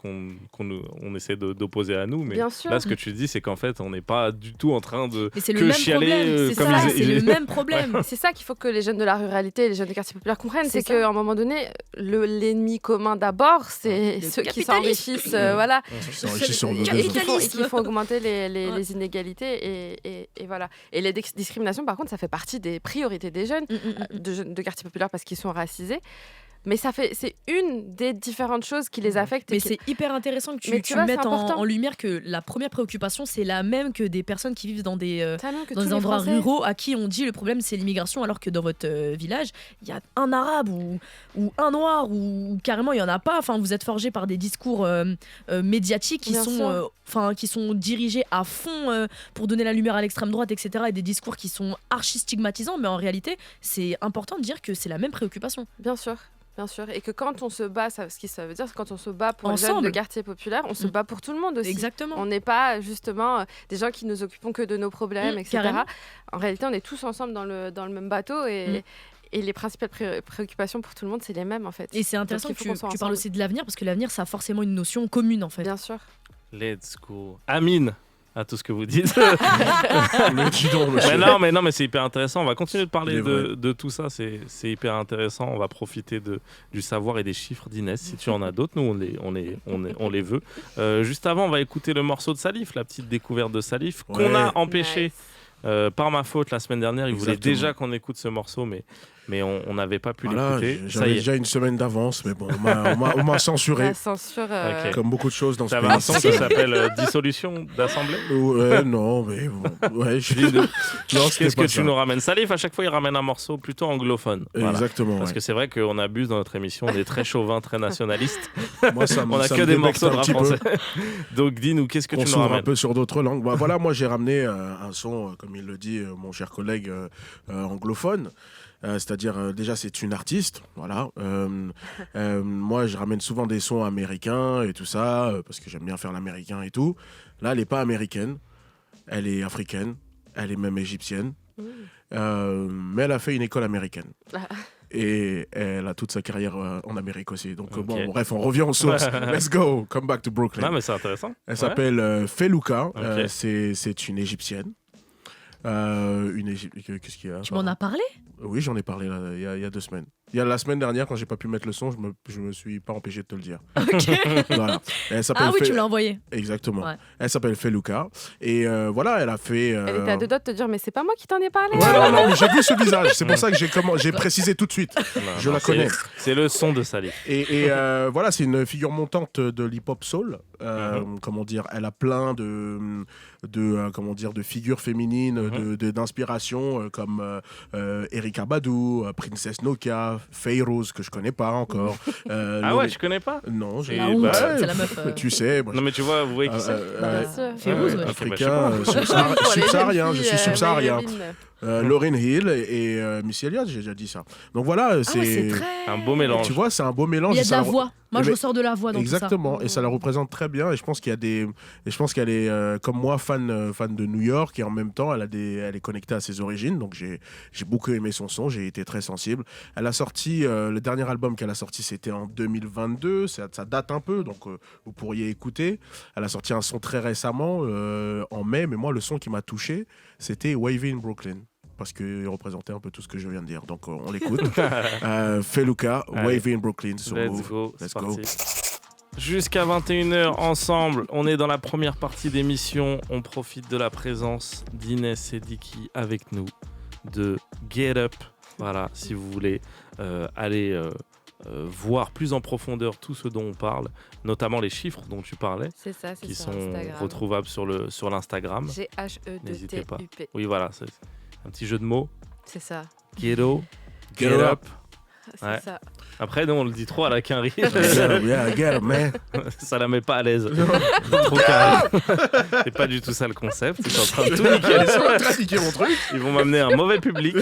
on essaie d'opposer à nous. Mais Bien sûr. là, ce que tu dis, c'est qu'en fait, on n'est pas du tout en train de Mais c'est le que même chialer problème. C'est comme ça, ils- c'est le même problème. C'est ça qu'il faut que les jeunes de la ruralité et les jeunes de quartier populaire comprennent. C'est C'est ça. qu'à un moment donné, l'ennemi commun d'abord, c'est Le ceux qui capitalisme. s'enrichissent. Voilà. Ils s'enrichissent sur nos Et deux. qui font Capitalisme. augmenter Ouais. les inégalités. Et voilà. Et les discriminations, par contre, ça fait partie des priorités des jeunes, de jeunes de quartier populaire parce qu'ils sont racisés. Mais c'est une des différentes choses qui les affectent. Mais et qui- c'est hyper intéressant que Mais tu tu vois, mettes c'est important. en lumière que la première préoccupation, c'est la même que des personnes qui vivent dans des Tellement que dans tous des les endroits Français- ruraux à qui on dit le problème c'est l'immigration, alors que dans votre village il y a un arabe ou un noir ou carrément il y en a pas. Enfin, vous êtes forgés par des discours médiatiques qui Bien sûr. qui sont dirigés à fond pour donner la lumière à l'extrême droite, etc. Et des discours qui sont archi stigmatisants. Mais en réalité, c'est important de dire que c'est la même préoccupation. Bien sûr. Bien sûr. Et que quand on se bat, ce qui ça veut dire, c'est quand on se bat pour les jeunes Ensemble. de quartier populaire, on se bat pour tout le monde aussi. Exactement. On n'est pas justement des gens qui nous occupons que de nos problèmes, etc. carrément. En réalité, on est tous ensemble dans le même bateau et les principales préoccupations pour tout le monde, c'est les mêmes en fait. Et c'est intéressant Donc, que il faut qu'on soit tu parles ensemble. aussi de l'avenir, parce que l'avenir, ça a forcément une notion commune en fait. Bien sûr. Let's go. Amine à tout ce que vous dites. Mais dis donc, monsieur. mais non, mais c'est hyper intéressant. On va continuer de parler Il est vrai. de tout ça. C'est hyper intéressant. On va profiter du savoir et des chiffres d'Inès. Si tu en as d'autres, nous, on les veut. Juste avant, on va écouter le morceau de Salif, la petite découverte de Salif, qu'on Ouais. a empêché Nice. par ma faute la semaine dernière. Il voulait Exactement. déjà qu'on écoute ce morceau, mais mais on n'avait pas pu Voilà, l'écouter. Ça j'avais y est. déjà une semaine d'avance, mais bon, on m'a censuré. La censure. Ok. Comme beaucoup de choses dans ce T'avais pays. un son qui s'appelle Dissolution d'Assemblée. Ouais, non, mais bon. Ouais, je Dis-nous. Non, c'était Qu'est-ce pas que ça. tu nous ramènes? Salif, à chaque fois, il ramène un morceau plutôt anglophone. Voilà. Exactement. Parce ouais. que c'est vrai qu'on abuse dans notre émission, on est très chauvin, très nationaliste. Moi, ça On a ça que me des débecte morceaux de un rap petit peu. français. Donc dis-nous, qu'est-ce que On tu nous s'ouvre un ramènes? peu sur d'autres langues. Bah, voilà, moi j'ai ramené un son, comme il le dit, mon cher collègue anglophone. C'est-à-dire, déjà, c'est une artiste. Voilà. Moi, je ramène souvent des sons américains et tout ça, parce que j'aime bien faire l'américain et tout. Là, elle n'est pas américaine. Elle est africaine. Elle est même égyptienne. Mais elle a fait une école américaine. Et elle a toute sa carrière en Amérique aussi. Donc, Ok. bon, bref, on revient aux sources. Let's go. Come back to Brooklyn. Non, mais c'est intéressant. Elle Ouais. s'appelle Felouka. Ok. C'est une égyptienne. Qu'est-ce qu'il y a? Tu m'en as parlé? Oui, j'en ai parlé là, il y a 2 semaines. Il y a la semaine dernière, quand j'ai pas pu mettre le son, je me suis pas empêché de te le dire. Ok. Voilà. Elle s'appelle Ah oui, Fe- tu me l'as envoyé. Exactement. Ouais. Elle s'appelle Felouka. Et voilà, elle a fait. Elle était à deux doigts de te dire, mais c'est pas moi qui t'en ai parlé. Ouais, non, mais j'ai vu ce visage. C'est pour ça que j'ai précisé tout de suite. Non, Je non, la c'est- connais. C'est le son de Salif. Et voilà, c'est une figure montante de l'hip-hop soul. Comment dire, elle a plein de figures féminines, d'inspiration comme Erykah Badu, Princess Nokia, Fayrouz que je connais pas encore. Ah ouais, je connais pas. Non, C'est La honte, bah, c'est la meuf. Tu sais, moi, Non, mais tu vois, vous voyez qui c'est? Bien sûr. Fayrouz, ouais. africain, Bah, je sais Pour les subsaharien, jeunes je filles, suis subsaharien. maghrébines. Lauryn Hill et Missy Elliott, j'ai déjà dit ça. Donc voilà, Ah ouais, c'est très. Un beau mélange. tu vois, c'est un beau mélange. Il y a et de ça la la- voix. Moi, je Mais- ressors de la voix dans Exactement, tout et ça la représente très bien. Et je pense qu'elle est comme moi fan de New York, et en même temps elle est connectée à ses origines. Donc j'ai beaucoup aimé son son, j'ai été très sensible. Elle a sorti le dernier album qu'elle a sorti, c'était en 2022. Ça date un peu, donc vous pourriez écouter. Elle a sorti un son très récemment en mai, mais moi le son qui m'a touché, c'était Wavy in Brooklyn. Parce qu'il représentait un peu tout ce que je viens de dire. Donc on l'écoute. Felouka, Allez. Wavy in Brooklyn sur Let's Move. go, Let's c'est go. parti. Jusqu'à 21h ensemble, on est dans la première partie d'émission. On profite de la présence d'Inès Sediki avec nous, de Get Up. Voilà, si vous voulez aller voir plus en profondeur tout ce dont on parle, notamment les chiffres dont tu parlais, C'est ça, c'est qui sur sont Instagram. retrouvables sur l'Instagram. N'hésitez pas. GHEDTUP. Oui, voilà, c'est un petit jeu de mots. C'est ça. Ghetto, Get Get Up. Up. C'est Ouais. ça. Après, nous, on le dit trop à la quinri. Yeah, get 'em, man. Ça la met pas à l'aise. Trop carré. C'est pas du tout ça le concept. Ils sont en train de tout niquer. Ils sont en train de niquer mon truc. Ils vont m'amener un mauvais public.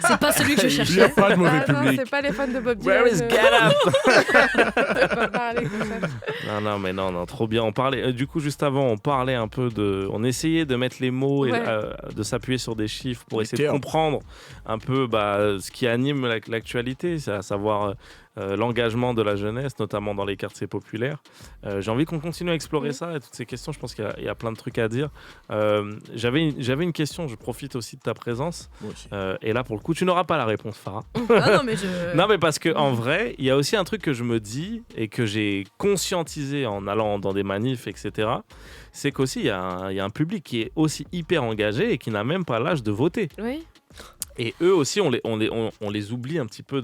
C'est pas celui que je Il n'y a cherchais. pas de mauvais Ah non, public. c'est pas les fans de Bob Dylan. Where is Get Up? T'as pas parlé comme ça. Non, mais non, trop bien. On parlait, du coup, juste avant, on parlait un peu de. On essayait de mettre les mots et Ouais. de s'appuyer sur des chiffres pour Les essayer de termes. comprendre un peu ce qui anime l'actualité, c'est à savoir l'engagement de la jeunesse, notamment dans les quartiers populaires. J'ai envie qu'on continue à explorer Oui. ça et toutes ces questions. Je pense qu'il y a plein de trucs à dire. J'avais une question, je profite aussi de ta présence. Moi aussi. Et là, pour le coup, tu n'auras pas la réponse, Farah. Ah non, mais je. Non, mais parce que en vrai, il y a aussi un truc que je me dis et que j'ai conscientisé en allant dans des manifs, etc. C'est qu'aussi, il y a un public qui est aussi hyper engagé et qui n'a même pas l'âge de voter. Oui. Et eux aussi, on les oublie un petit peu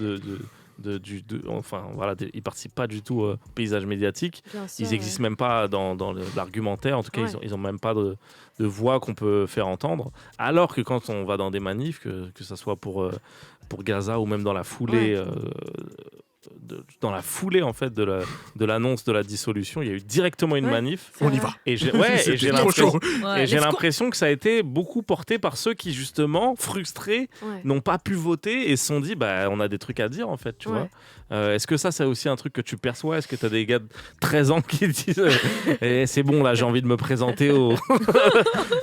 enfin, voilà, ils participent pas du tout au paysage médiatique. Bien sûr. Ils n'existent même pas dans l'argumentaire. En tout cas, Ouais. ils ont même pas de voix qu'on peut faire entendre. Alors que quand on va dans des manifs, que ça soit pour Gaza ou même dans la foulée, Ouais. dans la foulée en fait de l'annonce de la dissolution, il y a eu directement une Ouais. manif. C'est On y vrai. va. Et j'ai C'était trop l'impression, chaud. Ouais, et j'ai let's go. l'impression que ça a été beaucoup porté par ceux qui justement, frustrés, Ouais. n'ont pas pu voter et se sont dit on a des trucs à dire en fait, tu Ouais. vois. Est-ce que ça c'est aussi un truc que tu perçois? Est-ce que tu as des gars de 13 ans qui disent eh, c'est bon là, j'ai envie de me présenter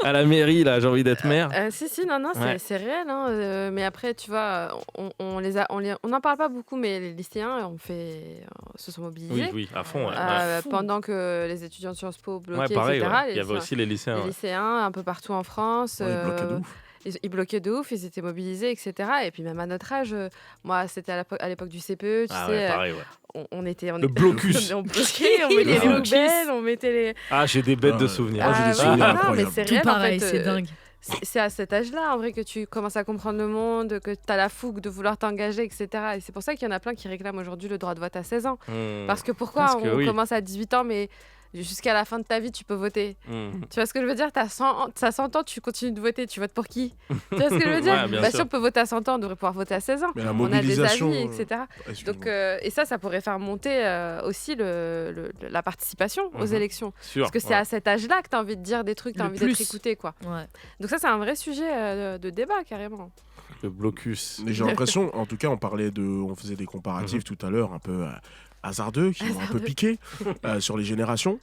à la mairie là, j'ai envie d'être maire? Si, non, Ouais. c'est réel. Hein, mais après, tu vois, on n'en parle pas beaucoup, mais les lycéens se sont mobilisés. Oui, à fond. Ouais. Pendant que les étudiants de Sciences Po bloquaient, Ouais, pareil, etc. ouais. Il y avait aussi les lycéens. Les Ouais. lycéens un peu partout en France. Ouais, ils bloquaient de ouf. Ils bloquaient de ouf, ils étaient mobilisés, etc. Et puis même à notre âge, moi c'était à l'époque du CPE, tu Ah sais, ouais, pareil, ouais. on était... Le blocus. on bloquait, on mettait les blocus. poubelles, on mettait les... Ah, j'ai des bêtes de Ah, souvenirs. j'ai des oui, souvenirs non, mais incroyables. c'est Tout réel, pareil, en fait, c'est dingue. c'est à cet âge-là, en vrai, que tu commences à comprendre le monde, que tu as la fougue de vouloir t'engager, etc. Et c'est pour ça qu'il y en a plein qui réclament aujourd'hui le droit de vote à 16 ans. Parce que pourquoi Parce que on oui. commence à 18 ans, mais jusqu'à la fin de ta vie, tu peux voter. Tu vois ce que je veux dire? T'as 100 ans, tu continues de voter. Tu votes pour qui? Tu vois ce que je veux dire? Ouais, bien Si sûr. on peut voter à 100 ans, on devrait pouvoir voter à 16 ans. Mais la On a des mobilisation. avis, etc. Excuse-moi. Donc, et ça pourrait faire monter aussi la participation aux élections. Sûr. Parce que c'est à cet âge-là que tu as envie de dire des trucs, tu as Le envie plus. d'être écouté, quoi. Ouais. Donc ça, c'est un vrai sujet de débat, carrément. Le blocus. Mais j'ai l'impression, en tout cas, on faisait des comparatifs tout à l'heure un peu hasardeux, qui m'ont un peu piqué sur les générations.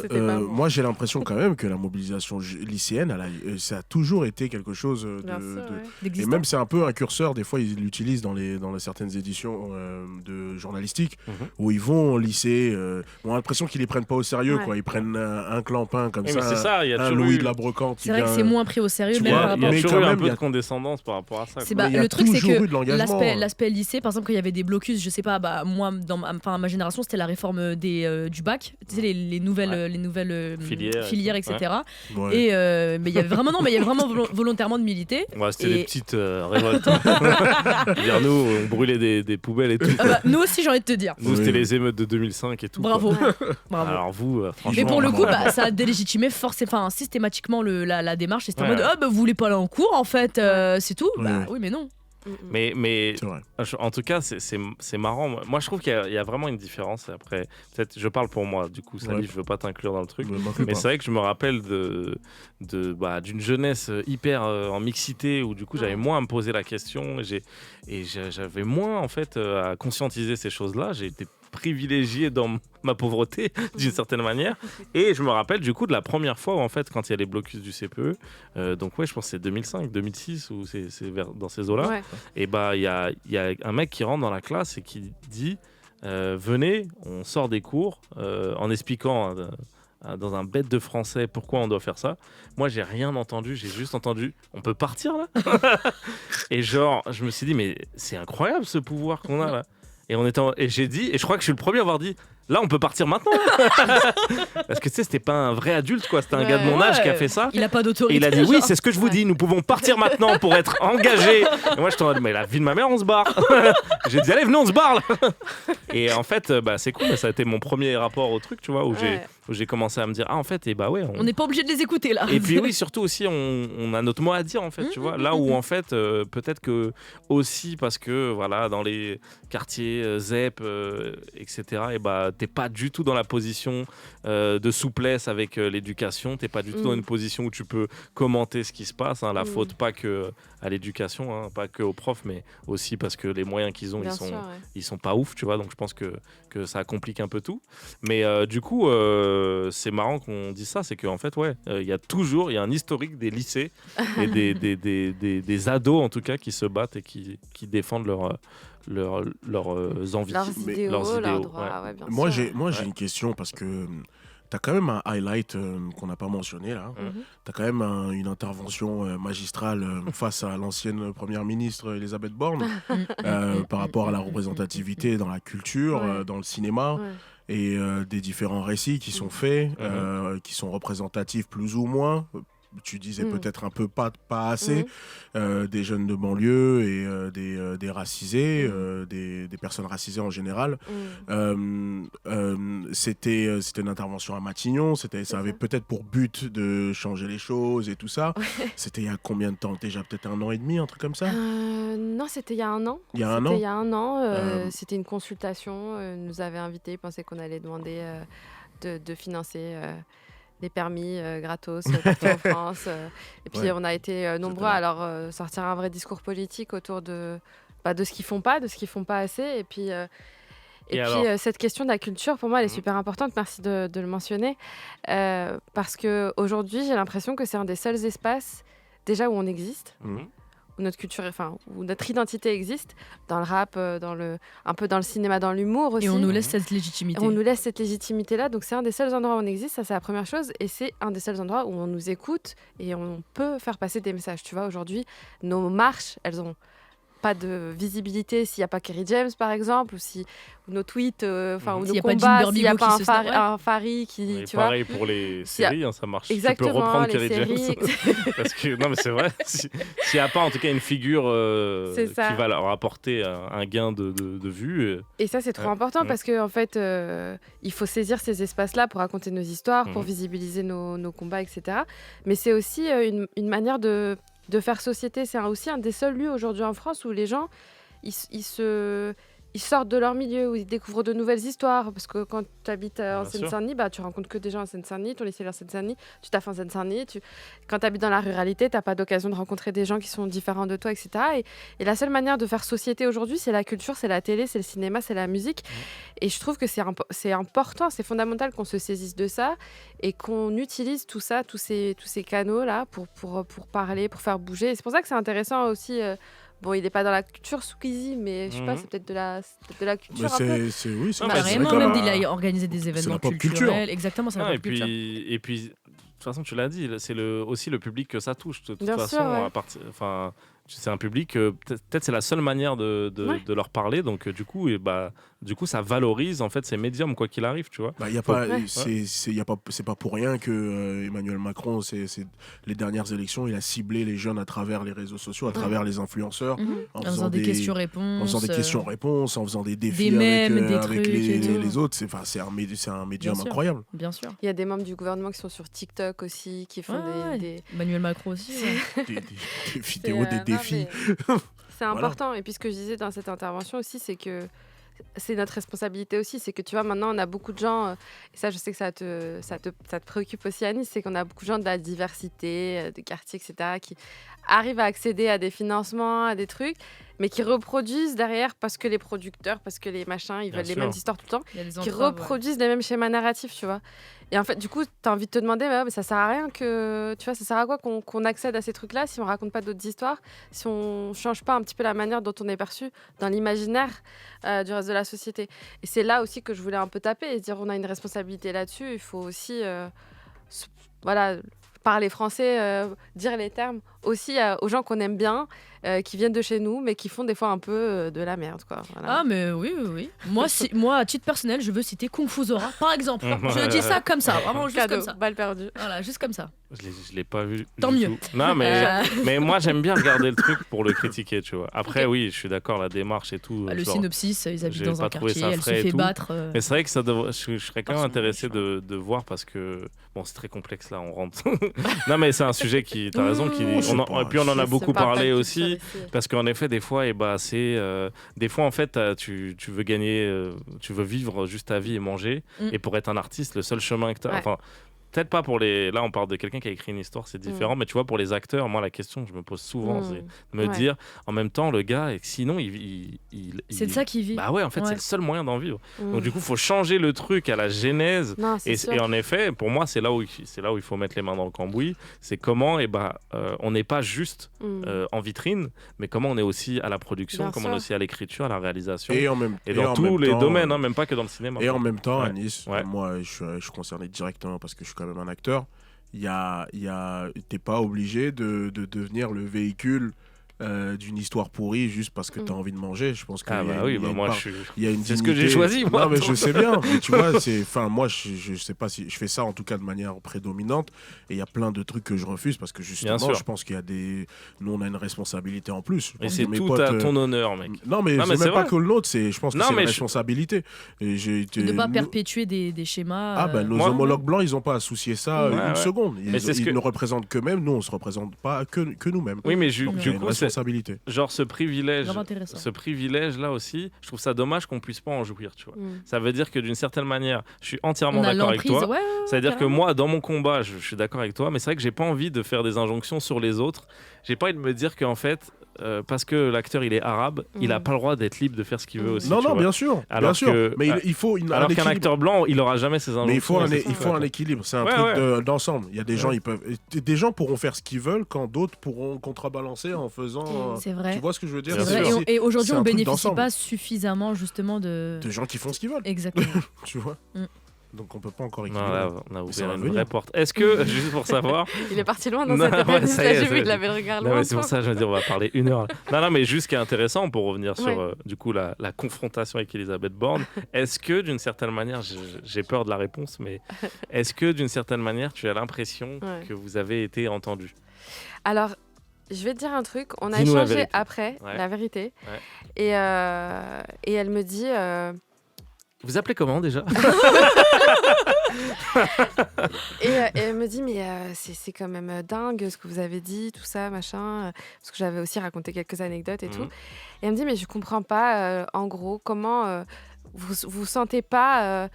C'était pas bon. Moi, j'ai l'impression quand même que la mobilisation lycéenne, ça a toujours été quelque chose Bien sûr, ouais. et D'existant. même c'est un peu un curseur, des fois ils l'utilisent dans certaines éditions de journalistique, où ils vont au lycée, on a l'impression qu'ils les prennent pas au sérieux, Ouais. quoi. Ils prennent un clampin comme Oui, mais c'est ça, il y a un toujours Louis eu- de la Brocante. C'est vrai que c'est moins pris au sérieux, Tu même vois, par Il y a rapport. mais toujours eu quand un même, peu il y de a- condescendance par rapport à ça. C'est quoi. Mais il y a le truc, c'est toujours que eu de l'engagement. l'aspect lycée, par exemple, quand il y avait des blocus, je sais pas, moi, à ma génération, c'était la réforme du bac, tu sais, les nouvelles Filières, etc. Ouais. Et mais il y avait vraiment volontairement de militer. Ouais, c'était Et- des petites révoltes. Dire nous, on brûlait des poubelles et tout. Ah bah, nous aussi, j'ai envie de te dire. Nous, c'était les émeutes de 2005 et tout. Bravo. quoi. Bravo. Alors vous, franchement. Mais pour le coup, vraiment. ça a délégitimé systématiquement la démarche. C'était en Ouais. mode, ah bah vous voulez pas aller en cours en fait, c'est tout. Ouais. Bah oui, mais non. Mais C'est vrai. en tout cas, c'est marrant. Moi, je trouve qu'il y a vraiment une différence. Après, peut-être, je parle pour moi. Du coup, Sally, Ouais. je veux pas t'inclure dans le truc. Me m'inclus Mais pas. c'est vrai que je me rappelle d'une jeunesse hyper en mixité où du coup j'avais moins à me poser la question et j'avais moins en fait à conscientiser ces choses-là. J'ai été privilégié dans ma pauvreté d'une certaine manière et je me rappelle du coup de la première fois où en fait quand il y a les blocus du CPE, donc ouais je pense que c'est 2005, 2006 ou c'est dans ces eaux-là. Ouais. Et bah il y a un mec qui rentre dans la classe et qui dit venez, on sort des cours en expliquant dans un bête de français pourquoi on doit faire ça. Moi j'ai rien entendu, j'ai juste entendu on peut partir là. Et genre je me suis dit mais c'est incroyable ce pouvoir qu'on a là. Et j'ai dit, et je crois que je suis le premier à avoir dit là on peut partir maintenant. Parce que tu sais c'était pas un vrai adulte quoi, c'était un gars de mon âge qui a fait ça. Il a pas Et d'autorité. il a dit oui, genre. c'est ce que je vous dis, nous pouvons partir maintenant pour être engagés. Et moi je t'en dis mais la vie de ma mère on se barre. J'ai dit allez venez on se barre là. Et en fait c'est cool, ça a été mon premier rapport au truc tu vois où Ouais. j'ai commencé à me dire ah en fait et bah ouais On n'est pas obligé de les écouter là. et puis oui, surtout aussi, on a notre mot à dire en fait, tu vois. Là où en fait, peut-être que aussi parce que voilà, dans les quartiers ZEP, etc. Et bah t'es pas du tout dans la position de souplesse avec l'éducation. T'es pas du tout dans une position où tu peux commenter ce qui se passe. Hein. La faute pas que à l'éducation, hein, pas que aux profs, mais aussi parce que les moyens qu'ils ont, Bien sûr, ouais. ils sont pas ouf, tu vois. Donc je pense que ça complique un peu tout. Mais du coup, c'est marrant qu'on dise ça, c'est qu'en fait, ouais, il y a un historique des lycées et des ados en tout cas qui se battent et qui défendent leurs envies. Leurs Mais- idéaux, leurs leurs idéaux, droits, ouais, bien Moi, sûr. j'ai une question parce que tu as quand même un highlight qu'on n'a pas mentionné là. Tu as quand même une intervention magistrale face à l'ancienne première ministre Elisabeth Borne par rapport à la représentativité dans la culture, Ouais. dans le cinéma. Ouais. Et des différents récits qui sont faits, qui sont représentatifs plus ou moins. Tu disais peut-être un peu pas assez, des jeunes de banlieue et des racisés, des personnes racisées en général. C'était une intervention à Matignon, ça avait peut-être pour but de changer les choses et tout ça. C'était il y a combien de temps? Déjà peut-être 1 an et demi, un truc comme ça? Non, c'était il y a 1 an. Il y a un C'était an il y a 1 an. Euh, C'était une consultation. Ils nous avaient invités. Ils pensaient qu'on allait demander de financer les permis gratos partout en France. Et puis, Ouais. on a été nombreux à leur sortir un vrai discours politique autour de ce qu'ils font pas, de ce qu'ils font pas assez. Et puis, cette question de la culture, pour moi, elle est super importante. Merci de le mentionner. Parce qu'aujourd'hui, j'ai l'impression que c'est un des seuls espaces déjà où on existe. Où notre culture, où notre identité existe, dans le rap, un peu dans le cinéma, dans l'humour aussi. Et on nous laisse cette légitimité. On nous laisse cette légitimité-là, donc c'est un des seuls endroits où on existe, ça c'est la première chose, et c'est un des seuls endroits où on nous écoute et on peut faire passer des messages. Tu vois, aujourd'hui, nos marches, elles ont pas de visibilité s'il n'y a pas Kerry James, par exemple, ou nos tweets, ou S'il nos y a pas combats, Ginger s'il n'y a Bigo pas qui se snap, ouais. un Fari qui, Et tu vois. pareil pour les S'il y a- séries, ça marche. Exactement, Tu peux reprendre les Kerry séries. James. Parce que, non, mais c'est vrai. S'il n'y a pas, en tout cas, une figure C'est qui ça. va leur apporter un gain de vue. Et ça, c'est trop Ouais. important Ouais. parce qu'en fait, il faut saisir ces espaces-là pour raconter nos histoires, pour Mhm. visibiliser nos combats, etc. Mais c'est aussi une manière de faire société. C'est aussi un des seuls lieux aujourd'hui en France où les gens, ils sortent de leur milieu, où ils découvrent de nouvelles histoires. Parce que quand tu habites en Bien sûr. Seine-Saint-Denis, tu rencontres que des gens en Seine-Saint-Denis, ton lycée est en Seine-Saint-Denis, tu taffes en Seine-Saint-Denis. Quand tu habites dans la ruralité, tu n'as pas d'occasion de rencontrer des gens qui sont différents de toi, etc. Et la seule manière de faire société aujourd'hui, c'est la culture, c'est la télé, c'est le cinéma, c'est la musique. Et je trouve que c'est important, c'est fondamental qu'on se saisisse de ça et qu'on utilise tout ça, tous ces canaux-là pour parler, pour faire bouger. Et c'est pour ça que c'est intéressant aussi. Bon, il n'est pas dans la culture Squeezie, mais je sais pas, Mhm. c'est peut-être de la culture Mais un peu. oui, c'est Non, vrai, mais c'est Carrément, comme même un- il a organisé des événements la pop culture. culturels. Exactement, c'est la Ah, pop culture. et puis, de toute façon, tu l'as dit, c'est aussi le public que ça touche. De toute Bien façon, sûr, ouais. enfin, c'est un public, peut-être c'est la seule manière Ouais. de leur parler. Donc, du coup, ça valorise en fait ces médiums, quoi qu'il arrive, tu vois. Bah, y a pas, Ouais. c'est pas pour rien que Emmanuel Macron, les dernières élections, il a ciblé les jeunes à travers les réseaux sociaux, à travers les influenceurs, Mhm. en En faisant des questions-réponses. en faisant des questions-réponses, en faisant des défis des avec, mèmes, des avec trucs et tout. les autres. C'est un médium sûr. incroyable. Bien sûr. Il y a des membres du gouvernement qui sont sur TikTok aussi, qui font Ouais. des... Emmanuel Macron aussi. ouais. Des vidéos, des non, défis. mais c'est Voilà. important. Et puis ce que je disais dans cette intervention aussi, c'est que c'est notre responsabilité aussi. C'est que tu vois, maintenant, on a beaucoup de gens, et ça, je sais que ça te préoccupe aussi, Anis, c'est qu'on a beaucoup de gens de la diversité, de quartiers, etc., qui arrivent à accéder à des financements, à des trucs, mais qui reproduisent derrière parce que les producteurs, parce que les machins, ils Bien veulent les sûr. mêmes histoires tout le temps, Il y a des qui entraves, ouais. reproduisent les mêmes schémas narratifs, tu vois. Et en fait, du coup, tu as envie de te demander, mais ça sert à rien que. Tu vois, ça sert à quoi qu'on accède à ces trucs-là si on raconte pas d'autres histoires, si on change pas un petit peu la manière dont on est perçu dans l'imaginaire du reste de la société. Et c'est là aussi que je voulais un peu taper et se dire, on a une responsabilité là-dessus. Il faut aussi. Voilà. Parler français, dire les termes aussi aux gens qu'on aime bien, qui viennent de chez nous, mais qui font des fois un peu de la merde, quoi. Voilà. Ah, mais oui, oui, oui. Moi, à titre personnel, je veux citer Kung Fu Zora, par exemple. Je dis ça comme ça, vraiment juste Cadeau, comme ça. balle perdue. Voilà, juste comme ça. Je l'ai pas vu. Tant du mieux. tout. Non, mais, Euh, mais moi, j'aime bien regarder le truc pour le critiquer, tu vois. Après, Ok. oui, je suis d'accord, la démarche et tout. le genre, synopsis, ils habitent j'ai dans pas un trouvé quartier, ça elle se frais et fait tout. battre. Mais c'est vrai que je serais quand même Par son intéressé chemin. de voir parce que bon, c'est très complexe là, on rentre. Non, mais c'est un sujet qui, t'as raison, je sais pas, et puis on en a C'est beaucoup pas de parlé culture aussi. ici. Parce qu'en effet, des fois, des fois en fait, tu veux gagner, tu veux vivre juste ta vie et manger. Mm. Et pour être un artiste, le seul chemin que tu as. Ouais. Enfin, peut-être pas pour les. Là, on parle de quelqu'un qui a écrit une histoire, c'est différent. Mais tu vois, pour les acteurs, moi, la question que je me pose souvent, Mm. c'est de me Ouais. dire, en même temps, le gars, et sinon, C'est de ça qu'il vit. Bah ouais, en fait, Ouais. c'est le seul moyen d'en vivre. Mm. Donc, du coup, il faut changer le truc à la genèse. Non, c'est sûr. Et en effet, pour moi, c'est là où il faut mettre les mains dans le cambouis. C'est comment on n'est pas juste Mm. en vitrine, mais comment on est aussi à la production, Bien comment on est sûr. aussi à l'écriture, à la réalisation. Et dans en tous même les temps, domaines, hein, même pas que dans le cinéma. Et en même temps, Ouais. à Nice, Ouais. moi, je suis concerné directement parce que je suis quand même un acteur. T'es pas obligé de devenir le véhicule d'une histoire pourrie juste parce que tu as envie de manger. Je pense que Ah il y a bah une- oui, il y a bah une moi part- je suis. il y a une C'est ce que j'ai dignité. choisi, moi. Non, mais je sais bien. Mais tu vois, moi, je sais pas si je fais ça en tout cas de manière prédominante. Et il y a plein de trucs que je refuse parce que justement, sûr. je pense qu'il y a nous, on a une responsabilité en plus. Je Et pense c'est que mes tout potes, à ton honneur, mec. Non, mais Non, mais c'est c'est même pas vrai. que le nôtre. Je pense que Non, c'est une mais responsabilité. Et De pas nous- perpétuer des schémas. ah ben nos Moi- homologues blancs, ils n'ont pas à soucier ça Ouais, une ouais. seconde. Mais c'est ce Ils que- ne représentent qu'eux-mêmes, nous on se représente pas que nous-mêmes. Oui, mais Donc, il y a du une coup, c'est responsabilité. genre ce privilège. Grave intéressant. Ce privilège-là aussi, je trouve ça dommage qu'on puisse pas en jouir, tu vois. Mm. Ça veut dire que d'une certaine manière, je suis entièrement On a d'accord avec l'emprise. toi. Ouais, C'est-à-dire que carrément. moi, dans mon combat, je suis d'accord avec toi, mais c'est vrai que j'ai pas envie de faire des injonctions sur les autres. J'ai pas envie de me dire qu'en fait, parce que l'acteur il est arabe, il a pas le droit d'être libre de faire ce qu'il veut aussi. Non, tu non, vois. bien sûr. Alors bien sûr. que- Mais il faut un Alors qu'un équilibre. acteur blanc, il aura jamais ses injonctions. Mais il faut et c'est ça. un équilibre. C'est un Ouais, truc ouais. d'ensemble. Il y a des gens, Ouais. des gens pourront faire ce qu'ils veulent quand d'autres pourront contrebalancer en faisant. C'est vrai. Tu vois ce que je veux dire Bien C'est sûr. vrai. Et aujourd'hui, c'est on un truc bénéficie d'ensemble. pas suffisamment justement de. Des gens qui font ce qu'ils veulent. Exactement. Tu vois. Donc on peut pas encore Non, équilibrer. là, on a ça ouvert va une venir. vraie porte. Est-ce que, juste pour savoir... Il est parti loin dans Non, cette ouais, analyse, ça y là, est, j'ai ça y vu, est. il avait le regard Non, loin. mais c'est pour ça, je me dis, on va parler 1 heure. Non, mais juste ce qui est intéressant, pour revenir sur Ouais. du coup la confrontation avec Elisabeth Borne, est-ce que d'une certaine manière, j'ai peur de la réponse, mais est-ce que d'une certaine manière, tu as l'impression Ouais. que vous avez été entendu? Alors, je vais te dire un truc. On a Dis-nous la échangé vérité. après, Ouais. la vérité. Ouais. Et elle me dit... Vous appelez comment déjà? Et elle me dit, mais c'est quand même dingue ce que vous avez dit, tout ça, machin. Parce que j'avais aussi raconté quelques anecdotes et tout. Et elle me dit, mais je comprends pas, en gros, comment vous sentez pas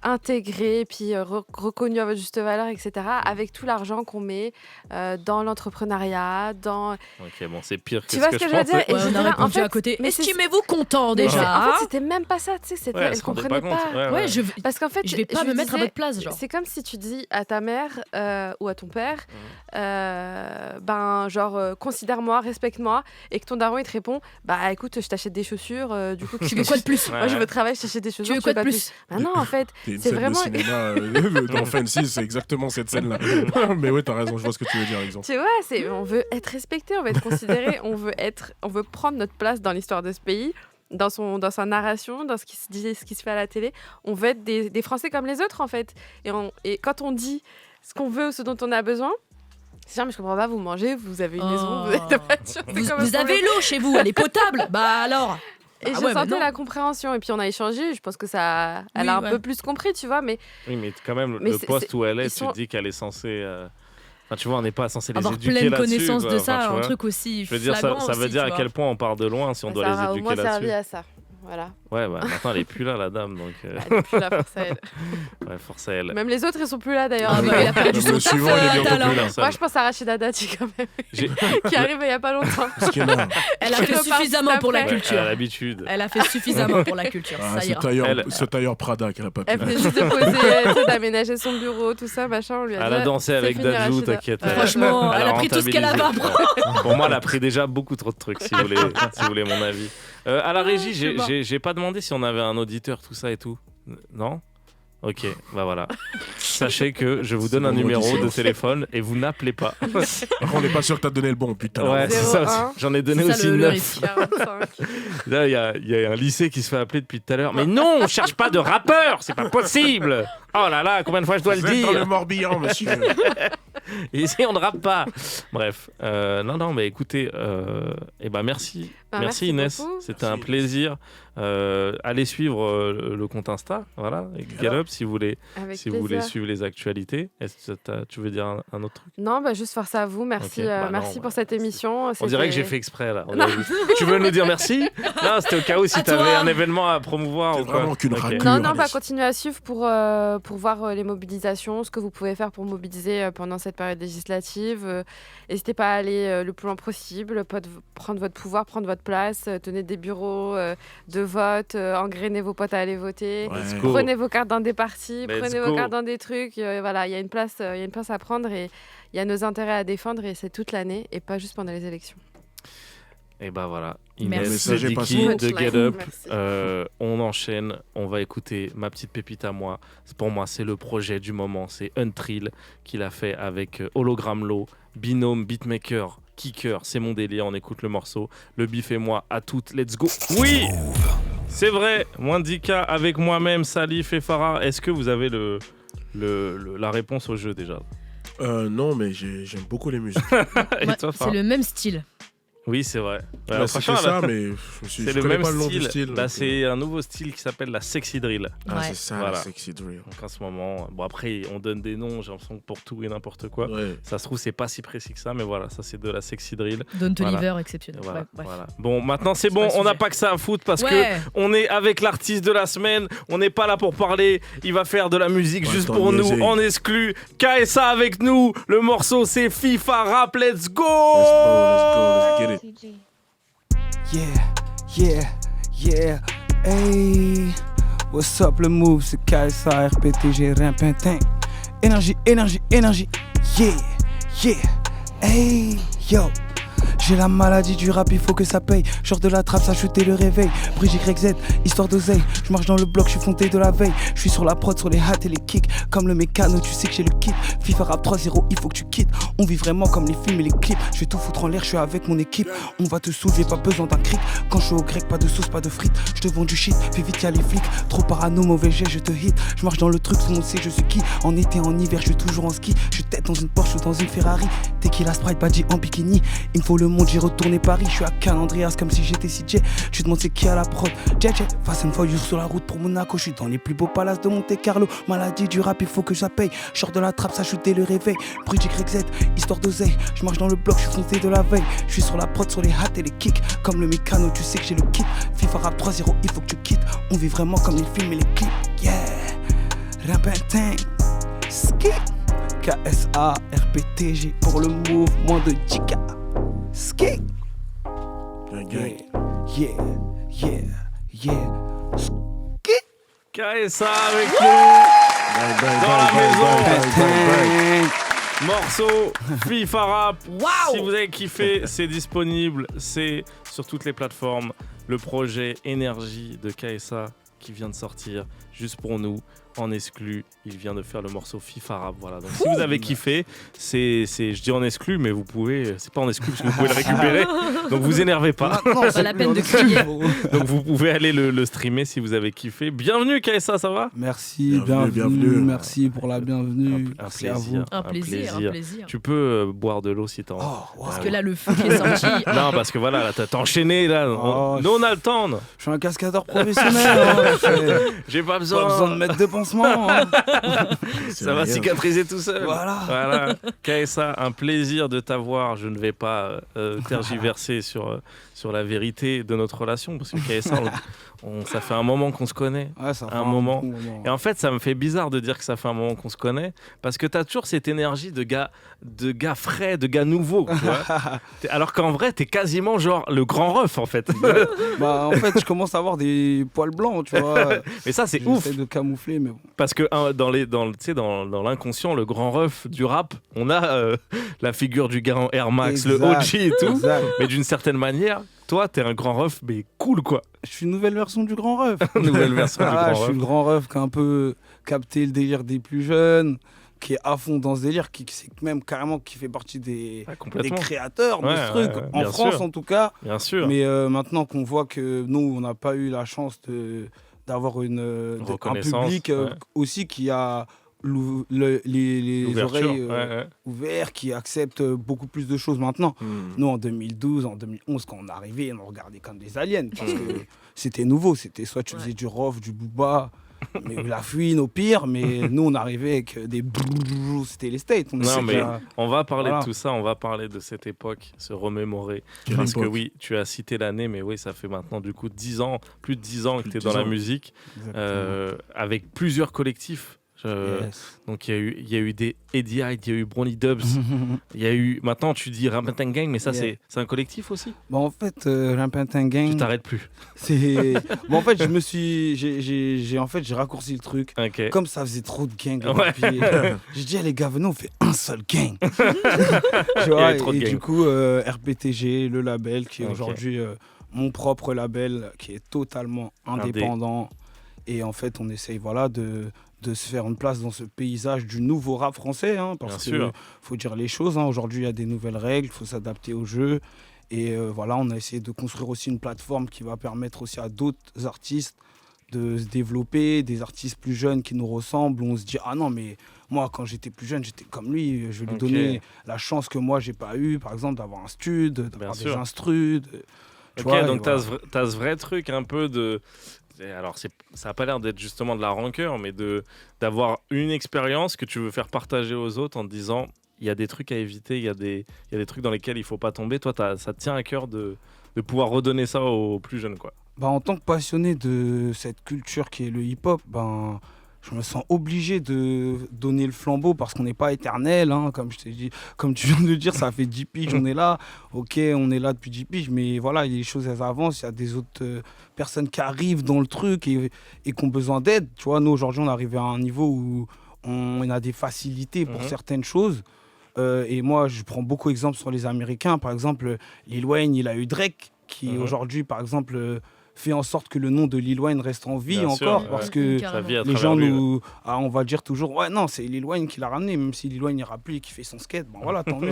intégré, puis reconnu à votre juste valeur, etc. Avec tout l'argent qu'on met dans l'entrepreneuriat, dans... Ok, bon, c'est pire que Tu ce vois que ce que je je veux dire? pensais. Et Ouais, je on a dirais, en répondu fait, à côté. mais c'est- Estimez-vous content Mais déjà. en fait, c'était même pas ça, tu sais, Ouais, elle elle se rendait comprenait pas compte. Ouais, Ouais, je Parce qu'en fait, vais pas me lui mettre à disais, votre place, genre. c'est comme si tu dis à ta mère ou à ton père, ben genre considère-moi, respecte-moi, et que ton daron il te répond, bah écoute, je t'achète des chaussures, du coup Tu veux quoi de plus? Ouais, moi je ouais. veux travailler, je t'achète des chaussures. Tu veux quoi de plus? Ah non, en fait, C'est une c'est scène vraiment. de cinéma dans Fancy, c'est exactement cette scène-là. Mais ouais, t'as raison, je vois ce que tu veux dire, exemple. Tu vois, on veut être respecté, on veut être considéré, on veut prendre notre place dans l'histoire de ce pays, dans sa narration, dans ce qui se dit, ce qui se fait à la télé. On veut être des Français comme les autres, en fait. Et quand on dit ce qu'on veut, ce dont on a besoin, c'est genre, mais je comprends pas, vous mangez, vous avez une maison, vous avez une voiture. c'est comme Vous un avez l'eau chez vous, elle est potable. Bah alors. Et Ah je ouais, bah sentais non. la compréhension. Et puis on a échangé. Je pense que ça, elle Oui, a un ouais. peu plus compris, tu vois. Mais Oui, mais quand même, Mais le poste où elle est, ils tu sont- te dis qu'elle est censée... Enfin, tu vois, on n'est pas censé les Avoir éduquer pleine là-dessus. connaissance quoi. de Enfin, ça, tu un vois. truc aussi. Je veux dire, ça flagrant veut aussi, dire tu à vois. quel point on part de loin si on doit ça les aura au éduquer moins servi là-dessus. à ça. Voilà. Ouais, bah, maintenant, elle est plus là, la dame, donc Elle est plus là, force à elle. ouais, force à elle. Même les autres, ils sont plus là d'ailleurs. Ah bah, il a perdu Même son le taf, suivant, il est bientôt talent. plus là. Personne. Moi, je pense à Rachida Dati quand même, J'ai- qui arrive il y a pas longtemps. Parce que là, Elle a Je fait repars suffisamment juste pour la après. Ouais, culture. elle a l'habitude. Elle a fait suffisamment pour la culture. ah, Ça ce ira. tailleur Prada qu'elle a pas pu. Elle venait juste de poser, tu sais, d'aménager son bureau, tout ça, machin. On lui a Elle dit, a dansé c'est avec fini, Dadju, Rachida. t'inquiète. Franchement, elle a pris tout ce qu'elle avait à rentabilisé. Pour moi, elle a pris déjà beaucoup trop de trucs, si vous voulez mon avis. À la régie, c'est bon. j'ai pas demandé si on avait un auditeur, tout ça et tout. Non? Ok, bah voilà. Sachez que je vous donne un bon, numéro audition. de téléphone et vous n'appelez pas. On n'est pas sûr que t'as donné le bon, putain. Ouais, c'est ça 01. aussi. J'en ai donné C'est ça, aussi le 9. risque. 45. Là, il y a un lycée qui se fait appeler depuis tout à l'heure. Mais non, on cherche pas de rappeur, c'est pas possible. Oh là là, combien de fois je dois le Vous êtes dans le dire? Morbihan, monsieur. Ici, on ne rappe pas. Bref, non, mais écoutez, merci. Bah, merci merci Inès, beaucoup. c'était Merci, un plaisir. Allez suivre le compte Insta, voilà, Get Up, si vous voulez, Avec si vous voulez plaisir. suivre les actualités. Est-ce que tu veux dire un autre truc? Non, bah juste force à vous. Merci, Ok, bah non, merci bah, pour cette émission. On dirait que j'ai fait exprès là. Tu veux nous dire merci? Non, c'était au cas où si À tu avais toi. un événement à promouvoir T'es ou quoi. vraiment qu'une Ok. raclure. Non, Allez. continuez à suivre pour voir les mobilisations, ce que vous pouvez faire pour mobiliser pendant cette période législative. N'hésitez pas à aller le plus loin possible, prendre votre pouvoir, prendre votre place, tenez des bureaux de vote, engrainez vos potes à aller voter, Ouais. Let's go. prenez vos cartes dans des partis, Let's prenez go. vos cartes dans des trucs. Voilà, il y a une place à prendre et il y a nos intérêts à défendre et c'est toute l'année et pas juste pendant les élections. Et bah voilà, Merci. Inès Le message est Siddiqui passé. de Get Up. Merci. On enchaîne, on va écouter ma petite pépite à moi. Pour moi, c'est le projet du moment. C'est Untrill qu'il a fait avec Hologram Low, Binôme, Beatmaker, Kicker. C'est mon délire, on écoute le morceau. Le bif et moi, à toutes, let's go. Oui, c'est vrai, moins de 10K avec moi-même, Salif et Farah. Est-ce que vous avez la réponse au jeu déjà? Non, mais j'aime beaucoup les musiques. Et Ouais, toi, c'est Farah? le même style. Oui, c'est vrai. Là, franchement, c'était là, ça, mais c'est je le connais même pas le nom style. du style. Là, donc, c'est un nouveau style qui s'appelle la sexy drill. Ah, Ouais. c'est ça, Voilà. la sexy drill. Donc en ce moment, bon après on donne des noms, j'ai l'impression que pour tout et n'importe quoi. Ouais. Ça se trouve c'est pas si précis que ça, mais voilà, ça c'est de la sexy drill. Don Voilà. Toliver, exceptionnel. Voilà, Ouais, bref. voilà. Bon, maintenant c'est C'est bon, pas le on n'a sujet. pas que ça à foutre parce Ouais. que on est avec l'artiste de la semaine. On n'est pas là pour parler. Il va faire de la musique Ouais, juste tant pour nous, niaiser. en exclu. KSA avec nous. Le morceau c'est FIFA Rap. Let's go. Let's get it. Yeah, hey. What's up le move, c'est KSA, RPTG, Rimpintin. Énergie, yeah, hey, yo. J'ai la maladie du rap, il faut que ça paye. Genre de la trappe, ça chuter le réveil. Brigitte YZ, histoire d'oseille. Je marche dans le bloc, je suis fonté de la veille. Je suis sur la prod, sur les hats et les kicks. Comme le mécano, tu sais que j'ai le kit. FIFA Rap 3-0, il faut que tu quittes. On vit vraiment comme les films et les clips. Je vais tout foutre en l'air, je suis avec mon équipe. On va te soulever, pas besoin d'un cric. Quand je suis au grec, pas de sauce, pas de frites. Je te vends du shit, fais vite, y'a les flics. Trop parano, mauvais jet, je te hit. Je marche dans le truc, tout le monde sait je suis qui. En été, en hiver, je suis toujours en ski. Je suis tête dans une Porsche ou dans une Ferrari. Tequila Sprite, Badji en bikini. Il me faut le monde, j'ai retourné Paris. Je suis à Can Andreas comme si j'étais CJ. Tu te demandes c'est qui à la prod. Jet, Fast and Furious sur la route pour Monaco. Je suis dans les plus beaux palaces de Monte Carlo. Maladie du rap, il faut que ça paye. Short de la trappe, ça chuter le réveil. Brigitte YZ, histoire d'oseille. Je marche dans le bloc, je suis foncé de la veille. Je suis sur la prod, sur les hats et les kicks. Comme le mécano, tu sais que j'ai le kit. FIFA Rap 3-0, il faut que tu quittes. On vit vraiment comme les films et les clips. Yeah, Rapintin, Ski, KSA, RPTG pour le mouvement de Chica. Ski. Gang. Yeah, yeah, yeah. Ski. KSA avec nous dans la maison. Rapintin. Morceau FIFA Rap. Waouh. Si vous avez kiffé, c'est disponible. C'est sur toutes les plateformes. Le projet Énergie de KSA qui vient de sortir juste pour nous en exclu. Il vient de faire le morceau FIFA Rap. Voilà. Donc si vous avez kiffé, je dis en exclu, mais vous pouvez, c'est pas en exclu parce que vous pouvez le récupérer. Donc vous énervez pas. Pas la peine de crier. Donc vous pouvez aller le streamer si vous avez kiffé. Bienvenue KSA, ça va? Merci, bienvenue. Merci pour la bienvenue. Merci à vous. Un plaisir, un plaisir. Tu peux boire de l'eau si t'as envie. Parce que là, le feu qui est sorti. Non, parce que voilà, là, t'as enchaîné. Là. Nous, on a le temps. Je suis un cascadeur professionnel. J'ai pas Pas besoin. besoin de mettre de pansement. Hein. Ça va cicatriser tout seul. Voilà. KSA, un plaisir de t'avoir. Je ne vais pas tergiverser sur la vérité de notre relation parce que KSA, ça fait un moment qu'on se connaît. Ouais, ça fait un moment. bon moment. Et en fait, ça me fait bizarre de dire que ça fait un moment qu'on se connaît parce que t'as toujours cette énergie de gars frais, de gars nouveaux. Tu vois. Alors qu'en vrai, t'es quasiment genre le grand ref en fait. Bah, en fait, je commence à avoir des poils blancs, tu vois. Mais ça, c'est ouf. J'essaie de camoufler, mais bon. Parce que dans l'inconscient, le grand ref du rap, on a la figure du gars en Air Max, le OG et tout. Exact. Mais d'une certaine manière, toi, t'es un grand ref, mais cool quoi. Je suis une nouvelle version du grand ref. Nouvelle version du grand Je suis ref. le grand ref qui a un peu capté le délire des plus jeunes, qui est à fond dans ce délire, qui c'est même carrément qui fait partie des Complètement. créateurs de Ouais, ce truc, ouais, en bien France sûr. en tout cas. Bien sûr. Mais maintenant qu'on voit que nous, on n'a pas eu la chance d'avoir un Reconnaissance, public ouais. aussi qui a les L'ouverture, oreilles ouais. ouvertes, qui accepte beaucoup plus de choses maintenant. Hmm. Nous, en 2012, en 2011, quand on est arrivé, on regardait comme des aliens parce que c'était nouveau. C'était soit tu faisais du rof, du booba, mais la fouine au pire. Mais nous, on arrivait avec des brrrr, c'était les States. Non, mais on va parler Voilà. de tout ça, on va parler de cette époque, se remémorer. Quelle Parce que époque. oui, tu as cité l'année, mais oui, ça fait maintenant du coup 10 ans, plus de 10 ans que Plus tu es de dans 10 la ans. musique, avec plusieurs collectifs. Yes. Donc il y a eu des Eddie Hyde, il y a eu Bronny Dubs, il y a eu, maintenant tu dis Rapintin Gang, mais ça Yeah. c'est un collectif aussi. Bon, en fait, Rapintin Gang, Tu t'arrêtes plus. c'est. Bon, en fait, j'ai raccourci le truc. Ok. Comme ça faisait trop de gangs, Ouais. j'ai dit, les gars, venez, on fait un seul gang. Tu Il y vois, avait trop de et gangs. du coup, RPTG, le label, qui est Ok. aujourd'hui mon propre label, qui est totalement indépendant. Et en fait, on essaye voilà, de se faire une place dans ce paysage du nouveau rap français. Hein, parce Bien qu'il sûr. faut dire les choses. Hein. Aujourd'hui, il y a des nouvelles règles, il faut s'adapter au jeu. Et voilà, on a essayé de construire aussi une plateforme qui va permettre aussi à d'autres artistes de se développer, des artistes plus jeunes qui nous ressemblent, où on se dit « Ah non, mais moi, quand j'étais plus jeune, j'étais comme lui, je vais lui Ok. donner la chance que moi, j'ai pas eu, par exemple, d'avoir un stud, d'avoir des sûr. instrus. Tu Ok, vois, donc et t'as voilà. ce vrai truc un peu de... Alors, ça n'a pas l'air d'être justement de la rancœur, mais d'avoir une expérience que tu veux faire partager aux autres en te disant il y a des trucs à éviter, il y a des trucs dans lesquels il ne faut pas tomber. Toi, ça te tient à cœur de pouvoir redonner ça aux plus jeunes, quoi. Bah, en tant que passionné de cette culture qui est le hip-hop, ben, je me sens obligé de donner le flambeau parce qu'on n'est pas éternel. Hein, comme je t'ai dit, comme tu viens de le dire, ça fait 10 piges, on est là. Ok, on est là depuis 10 piges, mais voilà, les choses elles avancent. Il y a des autres personnes qui arrivent dans le truc et qui ont besoin d'aide. Tu vois, nous aujourd'hui, on est arrivé à un niveau où on a des facilités pour certaines choses. Et moi, je prends beaucoup d'exemples sur les Américains. Par exemple, Lil Wayne, il a eu Drake, qui aujourd'hui, par exemple, fait en sorte que le nom de Lil Wayne reste en vie Bien encore, sûr, parce que Sa vie à les travers gens lui, nous, on va dire toujours, ouais, non, c'est Lil Wayne qui l'a ramené, même si Lil Wayne n'ira plus et qu'il fait son skate, bon voilà, tant mieux.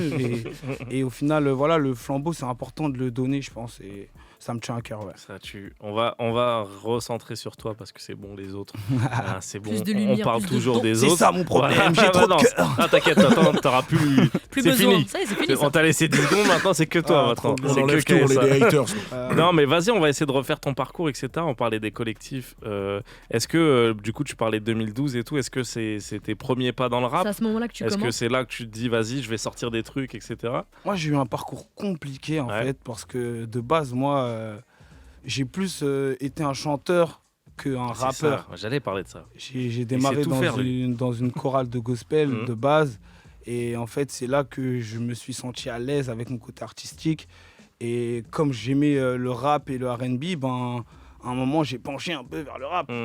Et au final, voilà, le flambeau, c'est important de le donner, je pense, et ça me tient à cœur, ouais. Ça tue. On va recentrer sur toi parce que c'est bon les autres. Ah, c'est bon. Plus de On lumière, parle plus de toujours don. des C'est autres. ça mon problème, Voilà. j'ai trop de Non, cœur. Ah, t'inquiète, attends, t'auras plus. Plus c'est besoin. fini. Ça y est, c'est fini. On Ça. t'a laissé 10 secondes, maintenant c'est que toi. Ah, maintenant. On C'est enlève que tout, on est KSA. des haters. Non, mais vas-y, on va essayer de refaire ton parcours, etc. On parlait des collectifs. Est-ce que, du coup, tu parlais de 2012 et tout, est-ce que c'est tes premiers pas dans le C'est rap? à ce moment-là que tu Est-ce que commences. c'est là que tu te dis, vas-y, je vais sortir des trucs, etc. Moi, j'ai eu un parcours compliqué en Ouais. fait, parce que de base, moi, j'ai plus été un chanteur qu'un C'est rappeur. ça, j'allais parler de ça. J'ai démarré tout faire, lui. dans une chorale de gospel Mhm. de base. Et en fait, c'est là que je me suis senti à l'aise avec mon côté artistique. Et comme j'aimais le rap et le R&B, ben, à un moment, j'ai penché un peu vers le rap. Mhm.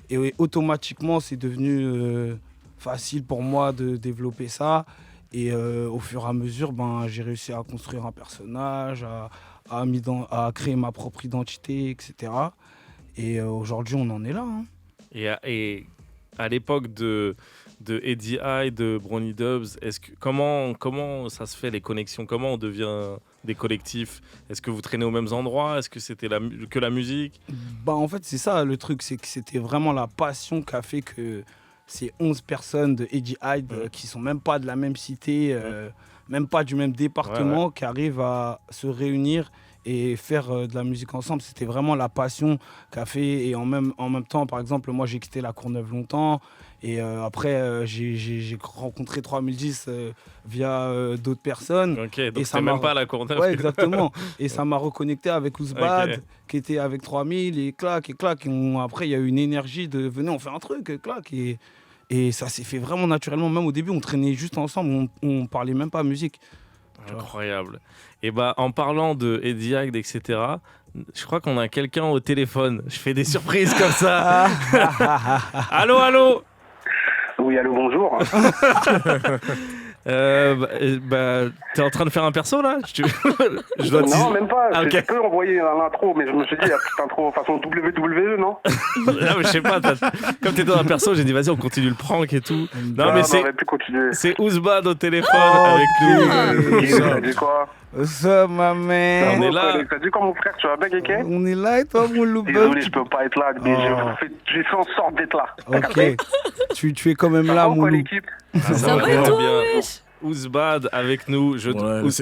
Et ouais, automatiquement, c'est devenu facile pour moi de développer ça. Et au fur et à mesure, ben, j'ai réussi à construire un personnage, à créer ma propre identité, etc. Et aujourd'hui, on en est là. Hein. Et à l'époque de Eddie High, de Brownie Dubs, comment ça se fait les connexions? Comment on devient des collectifs? Est-ce que vous traînez aux mêmes endroits? Est-ce que c'était que la musique? Bah, en fait, c'est ça le truc, c'est que c'était vraiment la passion qui a fait que ces 11 personnes de Eddie Hyde qui sont même pas de la même cité, même pas du même département, qui arrivent à se réunir et faire de la musique ensemble. C'était vraiment la passion qu'a fait. Et en même temps, par exemple, moi j'ai quitté la Courneuve longtemps. Et après, j'ai rencontré 3010 via d'autres personnes. Ok, donc Et ça c'est m'a- même pas à la Courneuve. Ouais, exactement. Et ça m'a reconnecté avec Ouzbad, Ok. qui était avec 3000 et clac. Et après, il y a eu une énergie de venez, on fait un truc, et clac. Et ça s'est fait vraiment naturellement. Même au début, on traînait juste ensemble, on parlait même pas musique. Incroyable. Et bah, en parlant de Eddie Hyde, etc., je crois qu'on a quelqu'un au téléphone. Je fais des surprises comme ça. Allô, allô. Oui, allô, bonjour. T'es en train de faire un perso là? Je dois te Non, même pas. Ah, ok. Je peux envoyer l'intro, mais je me suis dit, il y a petite intro façon WWE, non? Non, mais je sais pas. Comme t'étais dans un perso, j'ai dit vas-y, on continue le prank et tout. Non, mais on c'est aurait pu continuer. c'est Ouzbad au téléphone avec nous. T'as dit quoi? Ça, ma mère. On est là. T'as dit quoi, mon frère? Tu vas bien, Kéké? On est là et toi, mon loup. Désolé, je peux pas être là, mais Oh. j'ai fait en sorte d'être là. Ok. tu es quand même Ça là, va, mon quoi, loup. l'équipe? Ça va et vraiment toi, bien. wesh? Ouzbad avec nous. Ouais,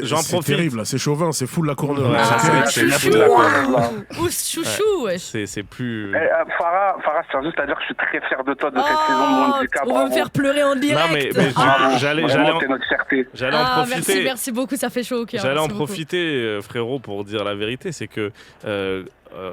J'en c'est profite. terrible, là, c'est chauvin, c'est fou de la Courneuve. Ouais, C'est c'est terrible. vrai que c'est la fou. de la Courneuve, là. Ous chouchou, wesh. C'est plus. Farah, je tiens juste à dire que je suis très fier de toi de cette saison de Oh, handicap. on va me faire pleurer en direct. Non, mais Bravo. j'allais Vraiment, t'es notre fierté. en Merci, profiter. merci beaucoup, ça fait chaud au cœur. J'allais en merci beaucoup. profiter, frérot, pour dire la vérité. C'est que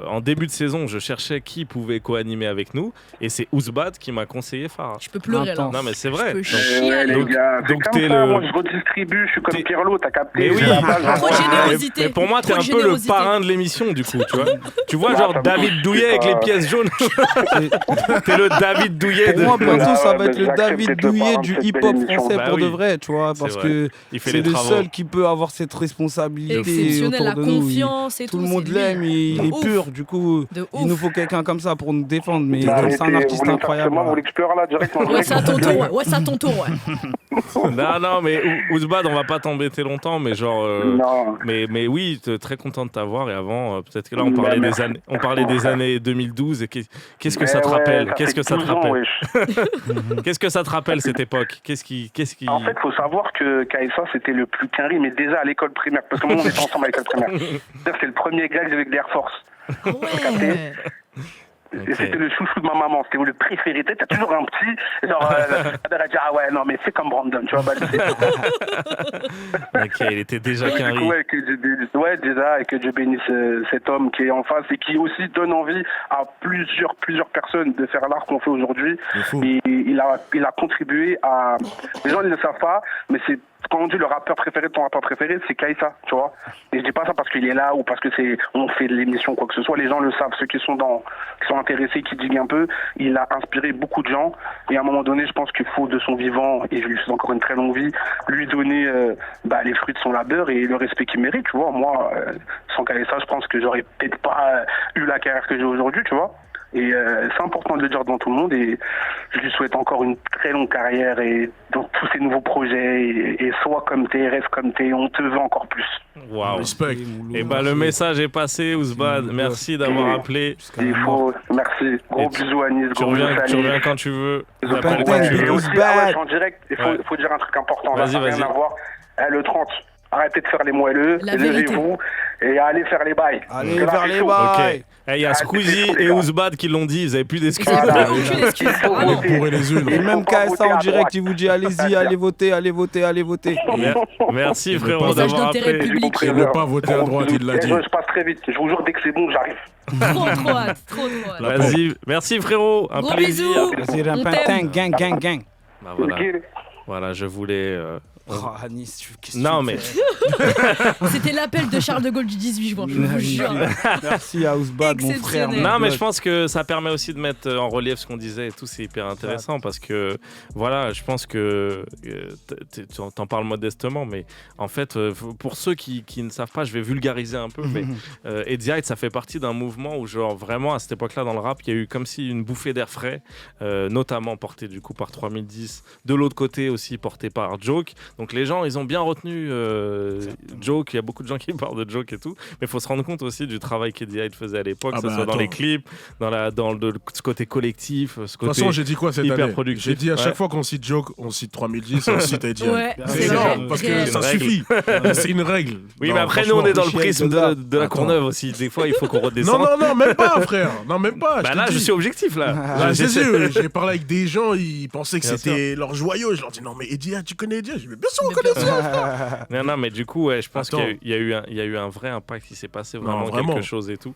en début de saison, je cherchais qui pouvait co-animer avec nous. Et c'est Ouzbad qui m'a conseillé Farah. Je peux pleurer là. Attends. Non, mais c'est vrai. Je peux Donc, chier. Ouais, les donc- gars, c'est donc comme t'es ça, le- moi je redistribue, je suis comme t'es- Pirlo, t'as capté? Mais oui. J'ai la balle, Trop j'envoie. générosité. Mais pour moi, t'es Trop un de peu le générosité. parrain de l'émission, du coup, tu vois. Tu vois, Ah, genre ça me David touche, Douillet avec c'est les pas- pièces jaunes. T'es le David Douillet Pour moi, de. bientôt, ça ouais, va être le j'accepte David d'être le Douillet parrain de du cette hip-hop belle émission. français Bah pour oui. de vrai, tu vois, C'est parce vrai. que Il fait c'est les le travaux. seul qui peut avoir cette responsabilité Exceptionnel, la autour de nous. confiance et tout. Tout le monde c'est l'aime, lui. il est Ouf. pur, du coup, De il nous ouf. faut quelqu'un comme ça pour nous défendre, mais Bah, comme c'est un arrêtez, artiste vous voulez me faire incroyable. seulement, vous voulez que je pleure là, directement? Ouais, c'est à ton tour, ouais. Ouais, c'est à ton tour, ouais. Non, mais Ouzbad, on va pas t'embêter longtemps, mais genre. Non. Mais oui, très content de t'avoir. Et avant, peut-être que là, on Bah, parlait merci. on parlait des années 2012. Et qu'est-ce que Mais ça te ouais, rappelle? ça Qu'est-ce fait que ça te 12 ans, rappelle? wesh. Qu'est-ce que ça te rappelle cette époque? Qu'est-ce qui En fait, il faut savoir que KSA, c'était le plus qu'un riz, mais déjà à l'école primaire. Parce que moi, on était ensemble à l'école primaire. C'est-à-dire que c'est le premier gars que j'avais avec des Air Force. Ouais. Et c'était le chouchou de ma maman, c'était le préféré. T'as toujours un petit, genre, elle a dit, ah ouais, non, mais c'est comme Brandon, tu vois. Bah, Ok, il était déjà du qu'un coup, riz. ouais, déjà, et que Dieu bénisse cet homme qui est en face et qui aussi donne envie à plusieurs personnes de faire l'art qu'on fait aujourd'hui. C'est fou. Et il a contribué à. Les gens ne le savent pas, mais c'est quand on dit le rappeur préféré de ton rappeur préféré, c'est Kaïssa, tu vois. Et je dis pas ça parce qu'il est là ou parce que on fait de l'émission ou quoi que ce soit. Les gens le savent, ceux qui sont intéressés, qui diguent un peu. Il a inspiré beaucoup de gens. Et à un moment donné, je pense qu'il faut de son vivant, et je lui souhaite encore une très longue vie, lui donner les fruits de son labeur et le respect qu'il mérite, tu vois. Moi, sans Kaïssa, je pense que j'aurais peut-être pas eu la carrière que j'ai aujourd'hui, tu vois. Et c'est important de le dire devant tout le monde, et je lui souhaite encore une très longue carrière et dans tous ses nouveaux projets, et sois comme t'es, reste comme t'es, on te veut encore plus. Waouh. Respect. Et le message est passé, Ouzbad. Merci d'avoir appelé. Merci. Gros bisous à Nice, Tu reviens quand tu veux. T'appelles quand tu veux. Aussi, je suis en direct, il faut dire un truc important. Vas-y. Rien à voir. Le 30. Arrêtez de faire les moelleux, levez-vous et allez faire les bails. Allez faire les bails. Il y a Squeezie et Ouzbad qui l'ont dit, ils n'avaient plus d'excuses. Allez bourrer les unes. Et même KSA en direct, il vous dit allez-y, allez voter, allez voter, allez voter. Merci frérot d'avoir appelé. Il ne veut pas voter à droite, il l'a dit. Je passe très vite, je vous jure, dès que c'est bon, j'arrive. Trop hâte. Vas-y, merci frérot, un Gros plaisir. bisous. Vas-y, On t'aime. gang. Bah voilà, je voulais... Oh, Anis, non mais C'était l'appel de Charles de Gaulle du 18 juin, je vous jure. Merci à Ouzbad, mon frère. non mais je pense que ça permet aussi de mettre en relief ce qu'on disait et tout, c'est hyper intéressant parce que voilà, je pense que t'en parles modestement, mais en fait pour ceux qui ne savent pas, je vais vulgariser un peu, mais Eddie Hyde, ça fait partie d'un mouvement où genre vraiment à cette époque-là dans le rap, il y a eu comme si une bouffée d'air frais, notamment portée du coup par 3010, de l'autre côté aussi portée par Joke. Donc les gens, ils ont bien retenu Joke, il y a beaucoup de gens qui parlent de Joke et tout, mais il faut se rendre compte aussi du travail qu'Eddie Hyde faisait à l'époque, que ce soit dans les clips, dans ce côté collectif, ce côté de toute façon, j'ai dit quoi cette hyper année productif. J'ai dit à chaque fois qu'on cite Joke, on cite 3010, on cite Eddie Hyde. Ouais, C'est énorme, parce que ça suffit. C'est une règle. Oui, Non, mais après, nous, on est dans le prisme de de la Courneuve aussi. Des fois, il faut qu'on redescende. Non, même pas, frère. Non, même pas. Bah là, je suis objectif, là. Là, j'ai parlé avec des gens, ils pensaient que c'était leur joyau. Je leur dis non, mais Eddie, tu connais Eddie? Je dis mais bien sûr, on connaît ça. Non, mais du coup, ouais, je pense qu'il y a eu un vrai impact qui s'est passé, vraiment quelque chose et tout.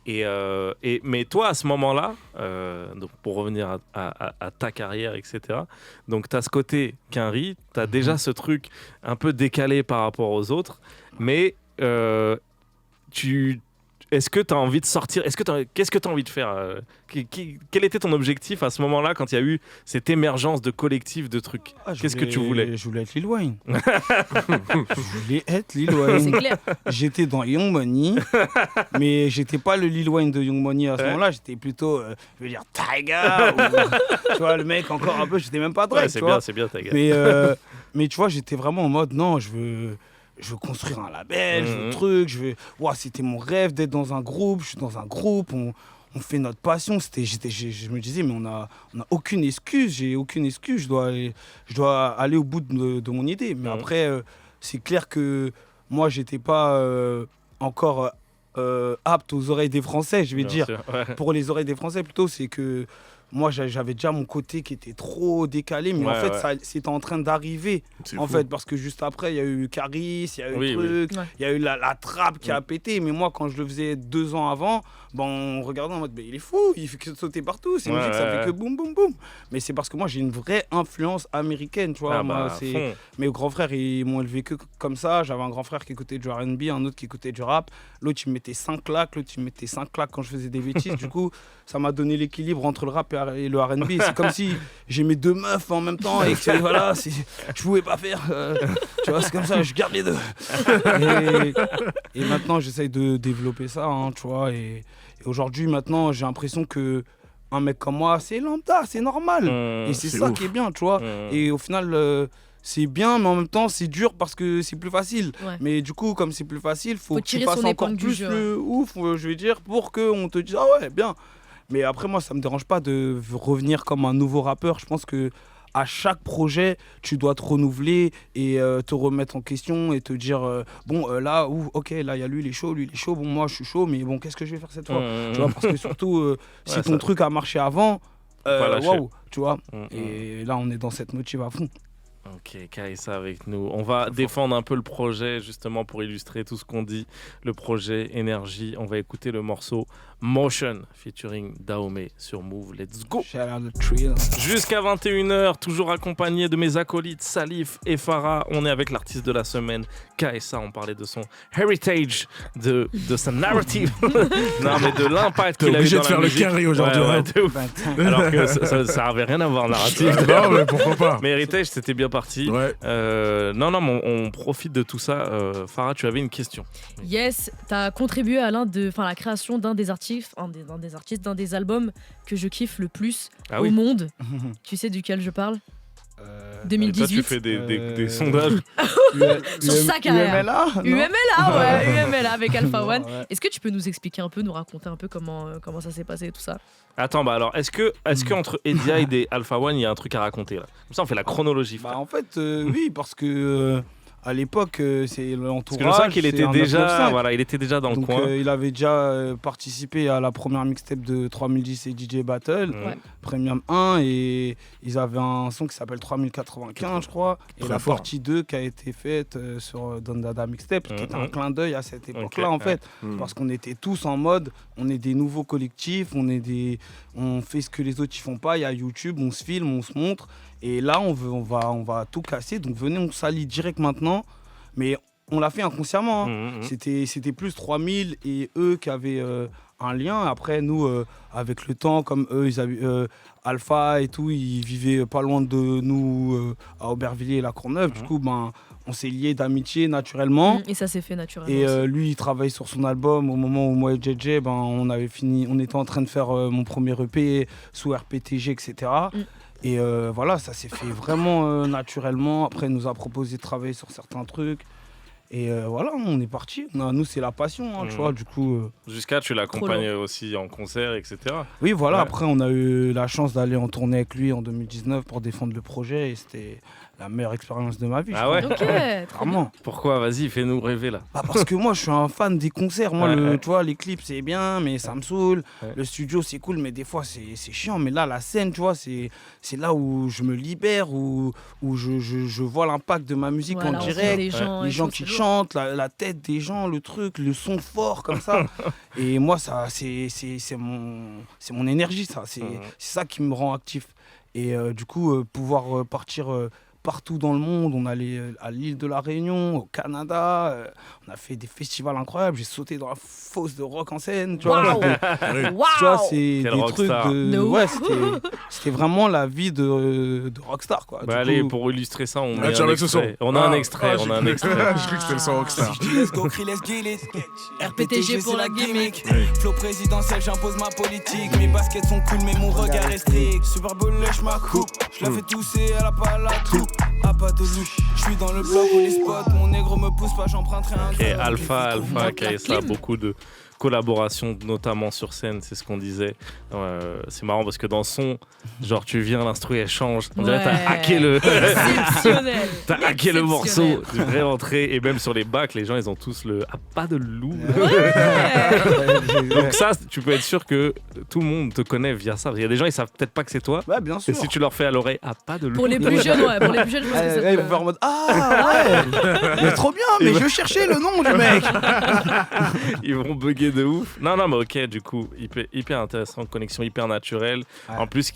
Mais toi, à ce moment-là, donc pour revenir à ta carrière, etc., donc tu as ce côté Quinry, tu as déjà ce truc un peu décalé par rapport aux autres, mais est-ce que tu as envie de sortir? Qu'est-ce que tu as envie de faire? Quel était ton objectif à ce moment-là quand il y a eu cette émergence de collectif de trucs? Qu'est-ce que tu voulais? Je voulais être Lil Wayne. Je voulais être Lil Wayne. C'est clair. J'étais dans Young Money, mais j'étais pas le Lil Wayne de Young Money à ce moment-là. J'étais plutôt, je veux dire, Tyga. Tu vois, le mec encore un peu, j'étais même pas Drake. Ouais, c'est bien Tyga. Mais tu vois, j'étais vraiment en mode, non, je veux construire un label, je veux c'était mon rêve d'être dans un groupe, je suis dans un groupe, on fait notre passion. Je me disais, mais on a aucune excuse, je dois aller au bout de mon idée. Mais après, c'est clair que moi, j'étais pas encore apte aux oreilles des Français, je vais dire. Sûr, ouais. Pour les oreilles des Français, plutôt, c'est que moi, j'avais déjà mon côté qui était trop décalé, mais en fait, ça, c'était en train d'arriver. En fait, parce que juste après, il y a eu Caris, il y a eu il y a eu la trappe qui a pété. Mais moi, quand je le faisais 2 ans avant, on regardait en mode, il est fou, il fait que sauter partout. C'est musique, ça fait que boum, boum, boum. Mais c'est parce que moi, j'ai une vraie influence américaine, tu vois. Mes grands frères, ils m'ont élevé que comme ça. J'avais un grand frère qui écoutait du R&B, un autre qui écoutait du rap. L'autre, il me mettait 5 claques. L'autre, il me mettait 5 claques quand je faisais des bêtises. Du coup, ça m'a donné l'équilibre entre le rap et le R&B. C'est comme si j'aimais 2 meufs en même temps et que voilà, je pouvais pas faire. Tu vois, c'est comme ça, je garde les deux. Et maintenant, j'essaye de développer ça, hein, tu vois. Et aujourd'hui, maintenant, j'ai l'impression que un mec comme moi, c'est lambda, c'est normal. Et c'est ça qui est bien, tu vois. Et au final, c'est bien, mais en même temps, c'est dur parce que c'est plus facile. Ouais. Mais du coup, comme c'est plus facile, faut que tu fasses encore plus le ouf, je veux dire, pour qu'on te dise, ah ouais, bien. Mais après, moi, ça me dérange pas de revenir comme un nouveau rappeur. Je pense que à chaque projet, tu dois te renouveler et te remettre en question et te dire là, ok, là, il y a lui, il est chaud, bon, moi, je suis chaud, mais bon, qu'est-ce que je vais faire cette fois? Tu vois, parce que surtout, si ton truc a marché avant, waouh, tu vois. Et là, on est dans cette motive à fond. Ok, Kaïssa avec nous. On va défendre un peu le projet justement pour illustrer tout ce qu'on dit. Le projet Énergie. On va écouter le morceau Motion featuring Dahomey sur Move. Let's go. Shout out the Trill. Jusqu'à 21h, toujours accompagné de mes acolytes Salif et Farah. On est avec l'artiste de la semaine, KSA. On parlait de son heritage, de sa narrative. Non, mais de l'impact T'es qu'il a eu obligé dans de la faire le musique. carré aujourd'hui. Ouais, hein. de ouf. Alors que ça avait rien à voir, narratif. Non, mais pourquoi pas. Mais heritage, c'était bien parti. Ouais. Non, mais on profite de tout ça. Farah, tu avais une question. Yes, t'as contribué à la création d'un des artistes, d'un des albums que je kiffe le plus Ah au oui. monde. Tu sais duquel je parle Toi, 2018. tu fais des sondages. Sur sa carrière. UMLA non UMLA avec Alpha One. Ouais. Est-ce que tu peux nous expliquer un peu, nous raconter un peu comment ça s'est passé et tout ça? Attends, bah alors, est-ce que entre Ediaïd et Alpha One, il y a un truc à raconter là? Comme ça, on fait la chronologie. Bah frère. en fait, oui, parce que à l'époque, c'est l'entourage. Parce que je sens qu'il c'est était un déjà, 995. voilà, il était déjà dans le Donc coin. il avait déjà participé à la première mixtape de 3010 et DJ Battle, Ouais. Premium 1, et ils avaient un son qui s'appelle 3095, je crois, et Très la fort. partie 2 qui a été faite sur Don Dada Mixtape, qui était un Mhm. clin d'œil à cette époque-là, Ok, en fait, Mm. parce qu'on était tous en mode, on est des nouveaux collectifs, on fait ce que les autres ils font pas, il y a YouTube, on se filme, on se montre, et là on va tout casser, donc venez, on s'allie direct maintenant, mais on l'a fait inconsciemment, hein. Mhm. C'était plus 3000 et eux qui avaient un lien. Après, nous, avec le temps, comme eux, ils avaient Alpha et tout, ils vivaient pas loin de nous à Aubervilliers et la Courneuve. Du coup, on s'est liés d'amitié naturellement. Et ça s'est fait naturellement. Et aussi. lui, il travaille sur son album. Au moment où moi et JJ, on était en train de faire mon premier EP sous RPTG, etc. Et voilà, ça s'est fait vraiment naturellement. Après, il nous a proposé de travailler sur certains trucs. Et voilà, on est parti. Nous, c'est la passion, hein, tu vois. Du coup, Jusqu'à, tu l'accompagnes aussi en concert, etc. oui, voilà. Ouais. Après, on a eu la chance d'aller en tournée avec lui en 2019 pour défendre le projet. Et c'était la meilleure expérience de ma vie. Ah ouais. Ok, trop bien. Vraiment. Pourquoi? Vas-y, fais-nous rêver là. Bah parce que moi, je suis un fan des concerts. Moi, Ouais. tu vois, les clips, c'est bien, mais ça me saoule. Ouais. Le studio, c'est cool, mais des fois, c'est chiant. Mais là, la scène, tu vois, c'est là où je me libère, où je vois l'impact de ma musique Voilà, en on sent direct. les gens, Les et gens tout, qui c'est lourd. chantent, la tête des gens, le truc, le son fort comme ça. Et moi, ça, c'est mon énergie, ça. C'est ça qui me rend actif. Et du coup, pouvoir partir partout dans le monde, on allait à l'île de la Réunion, au Canada, on a fait des festivals incroyables. J'ai sauté dans la fosse de rock en scène, tu vois. Waouh. Tu vois, c'est Quel des rockstar. trucs de... De ouf. Ouais, c'était vraiment la vie de rockstar, quoi. Bah Du allez, coup, pour illustrer ça, on Ah, met tu un avec ce son. extrait. On a un extrait, on a un extrait. Je crois que c'était le son Rockstar. Let's go, crie, let's get it. RPTG pour la gimmick. Flow présidentiel, j'impose ma politique. Mes baskets sont cool, mais mon regard est strict. Super Bowl, lèche ma coupe. Je la fais tousser, elle a pas la troupe. Ah, pas de loup. Je suis dans le bloc où les spots. Mon négro me pousse pas, j'emprunterai un. Et drone. Alpha, la KSA, clim. beaucoup de collaborations, notamment sur scène, c'est ce qu'on disait. C'est marrant parce que dans le son, genre tu viens, l'instru elle change. On dirait que t'as Ouais. hacké le. Exceptionnel. T'as hacké le morceau, Exceptionnel. du vrai entrée, et même sur les bacs, les gens ils ont tous le ah, pas de loup. Donc ça, tu peux être sûr que tout le monde te connaît via ça. Il y a des gens ils savent peut-être pas que c'est toi. ouais, bien Et sûr. si tu leur fais à l'oreille ah pas de loup. Pour les plus jeunes, ouais. Pour les plus jeunes, je pense que ça Ils peut- vont faire en mode ah ouais, mais trop bien, mais je cherchais le nom du mec. Ils vont bugger de ouf. Non, mais ok, du coup, hyper intéressant, connexion hyper naturelle. Ouais. En plus,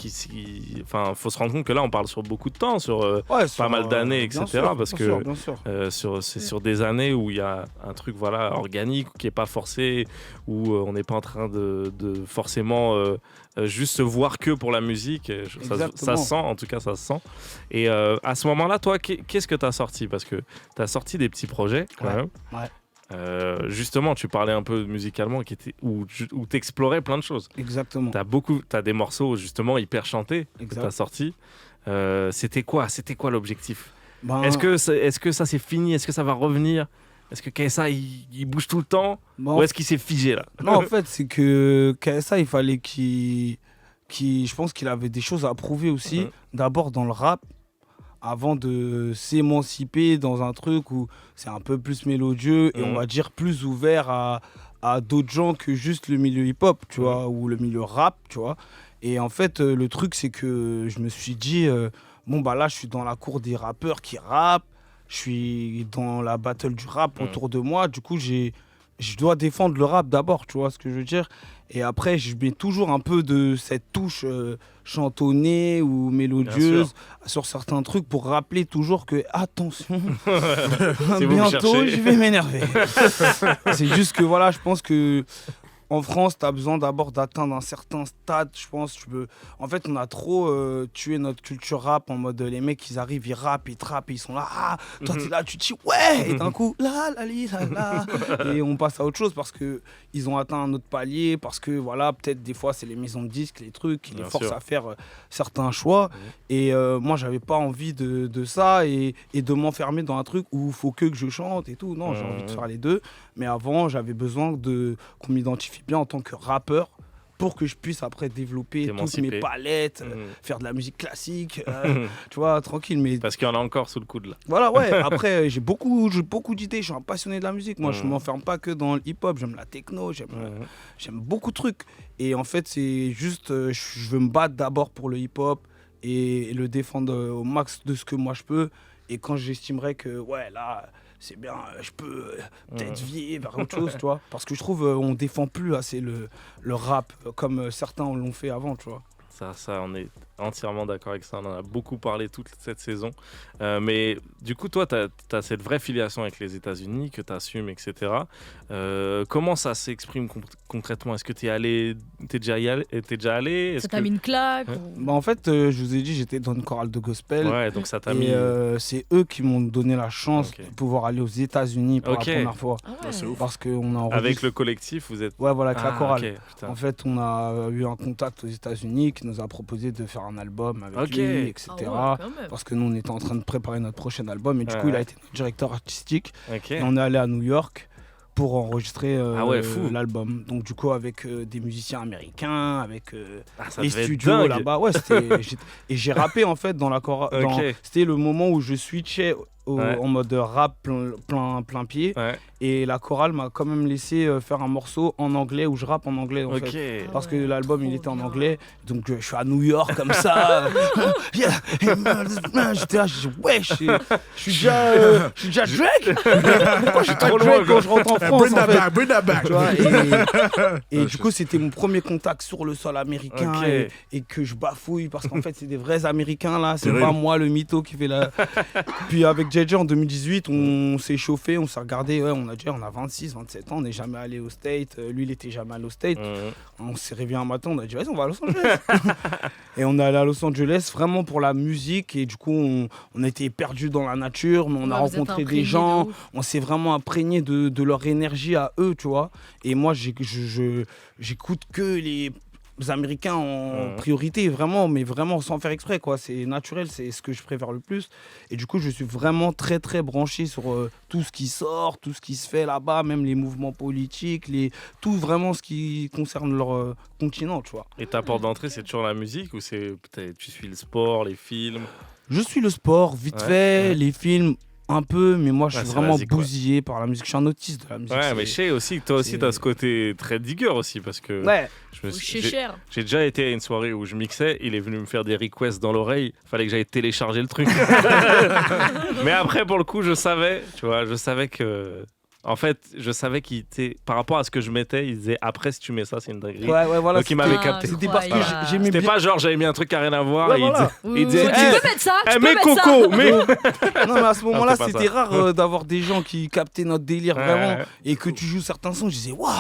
faut se rendre compte que là, on parle sur beaucoup de temps, sur Ouais, mal d'années, bien etc., sûr, parce bien que- sûr, bien sûr. c'est sur des années où il y a un truc voilà organique, qui est pas forcé, où on n'est pas en train de forcément juste se voir que pour la musique. Ça Exactement. se sent, en tout cas, ça se sent. Et à ce moment-là, toi, qu'est-ce que tu as sorti? Parce que tu as sorti des petits projets, quand Ouais, même. ouais. Justement, tu parlais un peu musicalement où tu explorais plein de choses. Exactement. T'as des morceaux justement hyper chantés que Exact. t'as sortis. C'était quoi l'objectif? Ben, Est-ce que ça c'est fini? Est-ce que ça va revenir? Est-ce que KSA il bouge tout le temps? bon, Ou est-ce qu'il s'est figé là? non, en fait, c'est que KSA, il fallait je pense qu'il avait des choses à prouver aussi. Mhm. D'abord dans le rap, avant de s'émanciper dans un truc où c'est un peu plus mélodieux et on Mhm. va dire plus ouvert à d'autres gens que juste le milieu hip-hop, tu vois, ou le milieu rap, tu vois. Et en fait, le truc, c'est que je me suis dit, bon, bah là, je suis dans la cour des rappeurs qui rappent, je suis dans la battle du rap Mhm. autour de moi. Du coup, j'ai je dois défendre le rap d'abord, tu vois ce que je veux dire. Et après, je mets toujours un peu de cette touche chantonnée ou mélodieuse sur certains trucs pour rappeler toujours que, attention, bientôt je vais m'énerver. C'est juste que voilà, je pense que en France, tu as besoin d'abord d'atteindre un certain stade, je pense. En fait, on a trop tué notre culture rap en mode les mecs, ils arrivent, ils rappent, ils trappent, ils sont là. Ah, toi, t'es là, tu te dis ouais. Et d'un coup, là. Et on passe à autre chose parce qu'ils ont atteint un autre palier. Parce que voilà, peut-être des fois, c'est les maisons de disques, les trucs qui les forcent à faire certains choix. Et moi, j'avais pas envie de ça et de m'enfermer dans un truc où il faut que je chante et tout. Non, j'ai envie de faire les deux. Mais avant, j'avais besoin qu'on m'identifie bien en tant que rappeur pour que je puisse après développer toutes mes palettes, faire de la musique classique, tu vois, tranquille. Mais... Parce qu'il y en a encore sous le coude là. Voilà, ouais. Après, j'ai beaucoup d'idées, je suis un passionné de la musique. Moi, je ne m'enferme pas que dans le hip-hop, j'aime la techno, j'aime beaucoup de trucs. Et en fait, c'est juste, je veux me battre d'abord pour le hip-hop et le défendre au max de ce que moi je peux. Et quand j'estimerais que, ouais, là... c'est bien, je peux peut-être virer vers autre chose, tu vois. Parce que je trouve on défend plus assez le rap comme certains l'ont fait avant, tu vois. Ça, on est entièrement d'accord avec ça. On en a beaucoup parlé toute cette saison. Mais du coup, toi, tu as cette vraie filiation avec les États-Unis que tu assumes, etc. Comment ça s'exprime concrètement? Est-ce que tu es déjà allé? Ça t'a mis une claque Bah, en fait, je vous ai dit, j'étais dans une chorale de gospel. Ouais, donc ça t'a mis. C'est eux qui m'ont donné la chance de pouvoir aller aux États-Unis pour la première fois. C'est ouf. Parce qu'on a avec le collectif, vous êtes. Ouais, voilà, avec la chorale. Okay, en fait, on a eu un contact aux États-Unis qui nous a proposé de faire un album avec lui, etc. Parce que nous, on était en train de préparer notre prochain album et du coup, il a été notre directeur artistique. Et on est allé à New York pour enregistrer l'album. Donc du coup, avec des musiciens américains, avec les studios là-bas. Ouais, et j'ai rappé en fait dans la chorale. C'était le moment où je switchais en mode rap plein pied. Et la chorale m'a quand même laissé faire un morceau en anglais où je rappe en anglais en fait. Parce que l'album il était en anglais. Donc je suis à New York comme ça. J'étais là, je dis ouais, je suis déjà Drake. Pourquoi je suis pas Drake quand je rentre en France Bring that back. Tu vois, et du coup c'était mon premier contact sur le sol américain et que je bafouille parce qu'en fait c'est des vrais Américains là. C'est pas moi le mytho qui fait la... Puis avec JJ en 2018 on s'est chauffé, on s'est regardé, on a 26, 27 ans, on n'est jamais allé au States, lui il était jamais allé au States. On s'est réveillé un matin, on a dit vas-y on va à Los Angeles. Et on est allé à Los Angeles vraiment pour la musique et du coup on a été perdus dans la nature, mais on a rencontré des gens, on s'est vraiment imprégné de leur énergie à eux, tu vois. Et moi j'écoute que les Américains en priorité, vraiment, mais vraiment sans faire exprès, quoi. C'est naturel, c'est ce que je préfère le plus. Et du coup, je suis vraiment très, très branché sur tout ce qui sort, tout ce qui se fait là-bas, même les mouvements politiques, tout vraiment ce qui concerne leur continent, tu vois. Et ta porte d'entrée, c'est toujours la musique ou tu suis le sport, les films? Je suis le sport, vite fait, les films... un peu, mais moi je suis vraiment bousillé par la musique. Je suis un autiste de la musique. Ouais, mais je sais aussi que toi aussi t'as ce côté très digger aussi parce que j'ai déjà été à une soirée où je mixais, il est venu me faire des requests dans l'oreille, fallait que j'aille télécharger le truc. Mais après pour le coup je savais que en fait, je savais qu'il était par rapport à ce que je mettais, il disait après si tu mets ça, c'est une dinguerie. Ouais, voilà. Donc il m'avait capté. C'était parce que j'aimais C'était bien. pas genre j'avais mis un truc qui a rien à voir et il disait tu peux mettre ça, tu peux mais mettre Coco, ça. mais Non, mais à ce moment-là, c'était pas c'était ça. rare d'avoir des gens qui captaient notre délire vraiment et que tu joues certains sons, je disais waouh,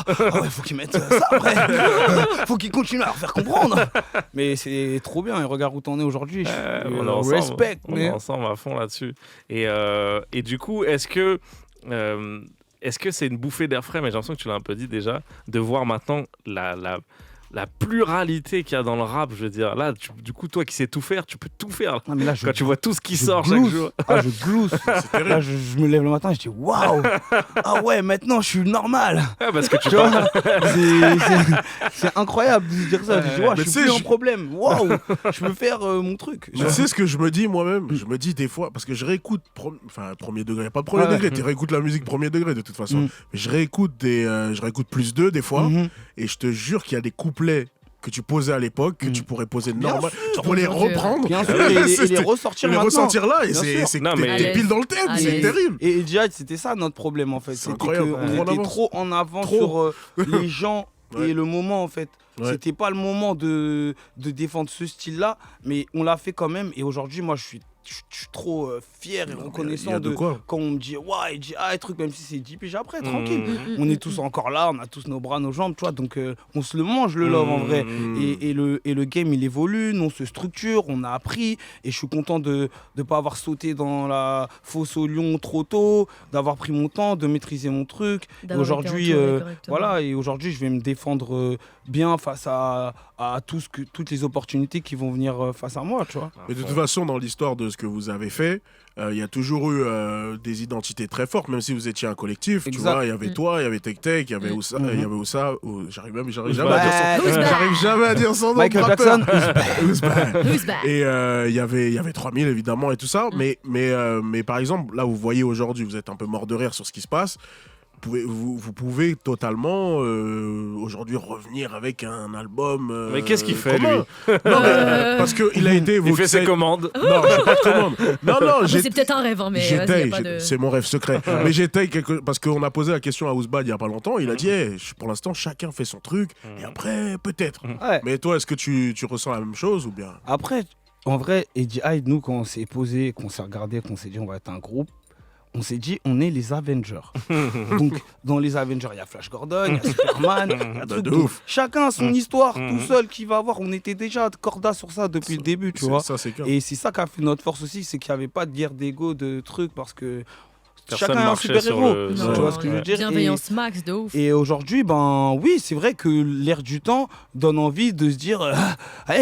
faut qu'ils mettent ça après. Faut qu'ils continuent à leur faire comprendre. Mais c'est trop bien, et regarde où t'en es aujourd'hui. on est ensemble, respect, on est ensemble à fond là-dessus. Et du coup, est-ce que c'est une bouffée d'air frais, mais j'ai l'impression que tu l'as un peu dit déjà, de voir maintenant la pluralité qu'il y a dans le rap, je veux dire. Là, du coup, toi qui sais tout faire, tu peux tout faire. Ah, mais là, quand tu vois tout ce qui sort chaque jour. Ah, je glousse. Là, je me lève le matin, je dis waouh. Ah ouais, maintenant, je suis normal. Ouais, parce que tu vois, c'est incroyable de se dire ça. Je dis waouh, je suis plus en problème. Waouh, je peux faire mon truc. Tu sais ce que je me dis moi-même? Je me dis des fois, parce que je réécoute, premier degré, pas premier degré, tu réécoutes la musique premier degré de toute façon. Mais je réécoute plus 2 des fois, et je te jure qu'il y a des couplets que tu posais à l'époque, que tu pourrais poser Bien normal, sûr, tu pourrais les aujourd'hui. reprendre, Bien sûr, et les C'est- ressortir les maintenant. ressentir là, et Bien c'est sûr. c'est Non, que mais- t'es pile dans le thème, Allez. c'est terrible. Et Jihad, c'était ça notre problème en fait. C'est C'était incroyable, qu'on on était avance. trop en avant Trop. sur les gens Ouais. et le moment en fait. Ouais. C'était pas le moment de défendre ce style-là, mais on l'a fait quand même. Et aujourd'hui, moi, je suis trop fier et Il y reconnaissant a de de quoi. quand on me dit ouais, il dit truc, même si c'est 10 piges après, Mmh. tranquille. On est tous encore là, on a tous nos bras, nos jambes, tu vois. Donc on se le mange le love en vrai. Et le game il évolue, nous on se structure, on a appris. Et je suis content de ne pas avoir sauté dans la fosse au lion trop tôt, d'avoir pris mon temps, de maîtriser mon truc. Et D'avoir été aujourd'hui, entouré correctement. voilà, et aujourd'hui je vais me défendre bien face à toutes les opportunités qui vont venir face à moi, tu vois. Mais de toute façon, dans l'histoire de ce que vous avez fait, il y a toujours eu des identités très fortes, même si vous étiez un collectif. Tu Exact. vois, il y avait toi, il y avait Tek Tek, il y avait Oussa, il y avait Oussa. J'arrive jamais à dire son Ouzbek. J'arrive jamais à dire son nom. Michael de rappeur. Jackson, Ouzbek. Who's back? Et il y avait 3000 évidemment et tout ça. Mais par exemple, là, vous voyez aujourd'hui, vous êtes un peu mort de rire sur ce qui se passe. Vous pouvez totalement aujourd'hui revenir avec un album. Mais qu'est-ce qu'il fait, commun. lui Non, mais, parce qu'il a été Il évoqué. fait ses commandes. Non, je fais pas de commande. Non, Après, c'est peut-être un rêve, hein, mais vas-y, y a j'étaye, pas de... c'est mon rêve secret. Mais j'étaye parce qu'on a posé la question à Ouzbad il y a pas longtemps. Il a dit, hey, pour l'instant, chacun fait son truc. Et après, peut-être. Ouais. Mais toi, est-ce que tu ressens la même chose ou bien? Après, en vrai, Eddie Hyde, nous, quand on s'est posé, qu'on s'est regardé, qu'on s'est dit on va être un groupe, on s'est dit on est les Avengers. Donc, dans les Avengers, il y a Flash Gordon, il y a Superman, il y a truc. de Donc, ouf. chacun a son histoire, tout seul, qui va avoir. On était déjà corda sur ça depuis le début, tu vois. Ça, c'est clair. Et c'est ça qui a fait notre force aussi, c'est qu'il n'y avait pas de guerre d'ego, de trucs, parce que Personne chacun est un marchait super-héros. sur le- Tu Non, vois ce que je veux dire? Bienveillance max, de ouf. Et aujourd'hui, ben oui, c'est vrai que l'air du temps donne envie de se dire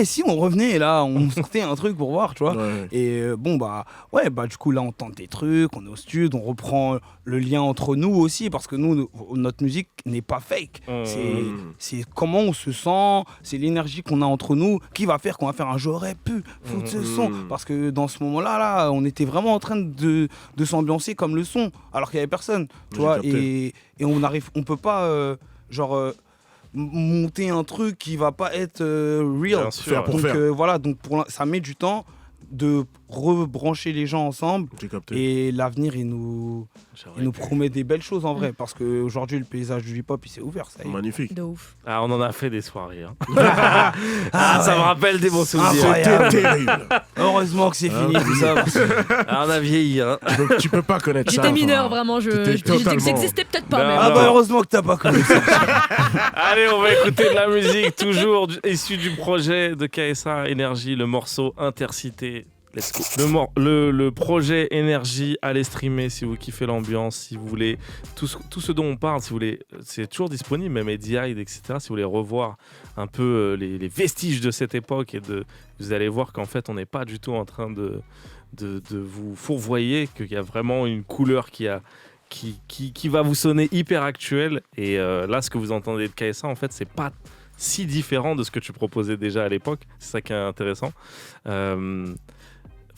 si on revenait là, on sortait un truc pour voir, tu vois. Ouais. Et bon, bah ouais, bah du coup, là, on tente des trucs, on est au studio, on reprend le lien entre nous aussi, parce que nous, notre musique n'est pas fake. C'est comment on se sent, c'est l'énergie qu'on a entre nous qui va faire qu'on va faire un j'aurais pu foutre ce son. Parce que dans ce moment-là, là, on était vraiment en train de s'ambiancer comme le son, alors qu'il n'y avait personne, tu J'ai vois. capté. Et on peut pas, monter un truc qui va pas être real. Bien sûr. Faire pour Donc faire. voilà, donc ça met du temps de rebrancher les gens ensemble. J'ai capté. Et l'avenir, il nous promet des belles choses en vrai. Parce qu'aujourd'hui, le paysage du hip-hop, il s'est ouvert. Ça y est. Magnifique. De ouf. Ah, on en a fait des soirées. Hein. Ça me rappelle des bons souvenirs. Incroyable. C'était terrible. Heureusement que c'est fini tout ça. parce que- Ah, on a vieilli. Hein. Tu peux pas connaître ça. J'étais mineur, enfin, vraiment. t'étais totalement- Ça existait peut-être pas, Non, mais... Ah bah heureusement que t'as pas connu ça. Allez, on va écouter de la musique, toujours issue du projet de KSA Energy, le morceau Intercité. Let's go. Le projet Énergie, allez streamer si vous kiffez l'ambiance, si vous voulez tout ce dont on parle, si vous voulez, c'est toujours disponible, même Eddie Hyde, etc. Si vous voulez revoir un peu les vestiges de cette époque vous allez voir qu'en fait on n'est pas du tout en train de vous fourvoyer, qu'il y a vraiment une couleur qui va vous sonner hyper actuelle. Et là, ce que vous entendez de KSA, en fait, c'est pas si différent de ce que tu proposais déjà à l'époque. C'est ça qui est intéressant.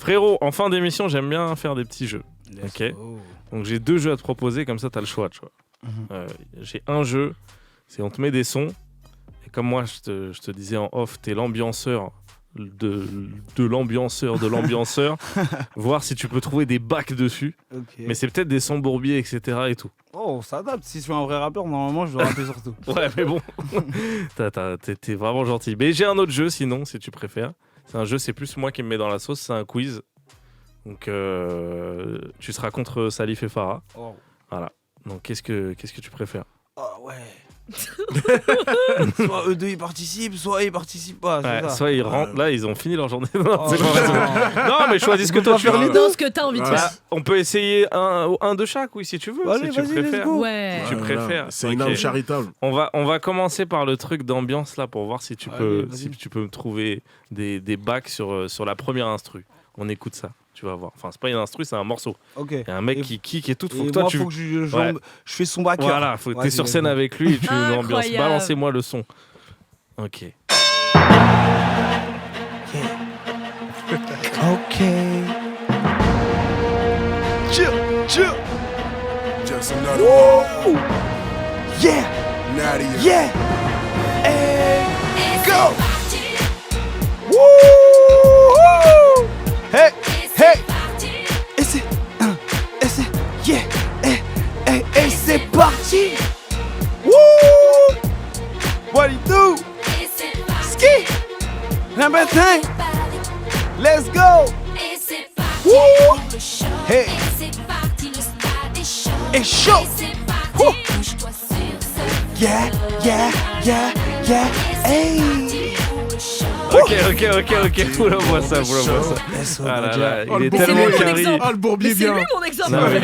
Frérot, en fin d'émission, j'aime bien faire des petits jeux. Ok. Donc j'ai 2 jeux à te proposer, comme ça t'as le choix. Tu vois. J'ai un jeu, c'est on te met des sons, et comme moi je te disais en off, t'es l'ambianceur de l'ambianceur, voir si tu peux trouver des bacs dessus, mais c'est peut-être des sons bourbiers, etc. et tout. Oh, on s'adapte. Si je suis un vrai rappeur, normalement, je dois rapper surtout. Ouais, mais bon, t'es vraiment gentil. Mais j'ai un autre jeu sinon, si tu préfères. C'est un jeu, c'est plus moi qui me mets dans la sauce, c'est un quiz. Donc tu seras contre Salif et Farah. Oh. Voilà. Donc qu'est-ce que tu préfères? Oh ouais. Soit eux deux ils participent, soit ils participent pas. c'est Ouais, ça. soit ils rentrent, là ils ont fini leur journée. Non, Oh, c'est pas vrai. Non, mais choisis ce que On peut toi pas tu faire veux. les deux. Dans ce que t'as envie de Bah, faire. on peut essayer un de chaque, oui, si tu veux. Allez, si tu vas-y, let's préfères. go. Ouais. Tu Voilà. préfères. C'est une Ok. âme charitable. On va commencer par le truc d'ambiance là pour voir si tu Allez, peux vas-y. si tu peux me trouver des bacs sur la première instru. On écoute ça, tu vas voir. Enfin, c'est pas une instru, c'est un morceau. Ok. Il y a un mec Et- qui kick et tout. Faut Et que toi moi, tu faut que je Ouais. fais son backer. voilà, faut que t'es Vas-y, sur scène vas-y. avec lui et tu l'ambiance. Incroyable. Balancez-moi le son. Ok. Ok. Just another one. Yeah, Nadia. yeah. Hey, go. go. Wouh! Hey, hey. Et c'est yeah, et c'est parti. Wouh! What you do? Ski. Number 10. Let's go. Wouh! Hey. Et chaud. Wouh! Yeah, yeah, yeah, yeah. Hey. Ok. Oula-moi ça. Ah là là, il est tellement carré. Ah, le bourbier C'est bien. lui mon exemple. Non, mais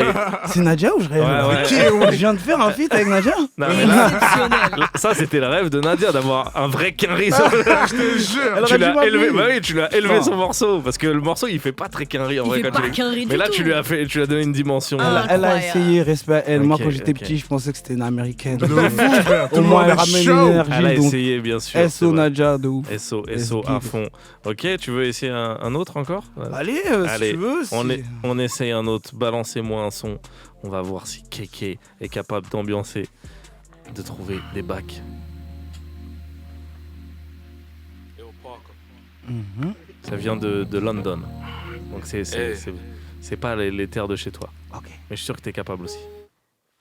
C'est Nadia ou je rêve? Ouais. Je viens de faire un feat avec Nadia? Non, mais là, Exceptionnel. ça c'était le rêve de Nadia d'avoir un vrai quinri sur le... Je te jure. Tu l'as élevé, m'appeler. bah oui, tu l'as élevé son morceau parce que le morceau il fait pas très quinri en Il vrai fait quand pas tu qu'un riz mais du là tout. tu lui as donné une dimension. Ah. Elle a Incroyable. essayé, respect à elle. Moi, Ok, quand j'étais ok. petit, je pensais que c'était une américaine. De fou, frère. Tout Au le moins, monde elle est ramène chaud. l'énergie. Elle a donc, essayé bien sûr. c'est SO vrai. Nadia de ouf. SO Let's à give it. fond. Ok, tu veux essayer un autre encore? Allez, Allez, si tu veux. on essaye un autre. Balancez-moi un son. On va voir si Kéké est capable d'ambiancer, de trouver des bacs. Mhm. Ça vient de London. Donc c'est pas les terres de chez toi. Ok. Mais je suis sûr que t'es capable aussi.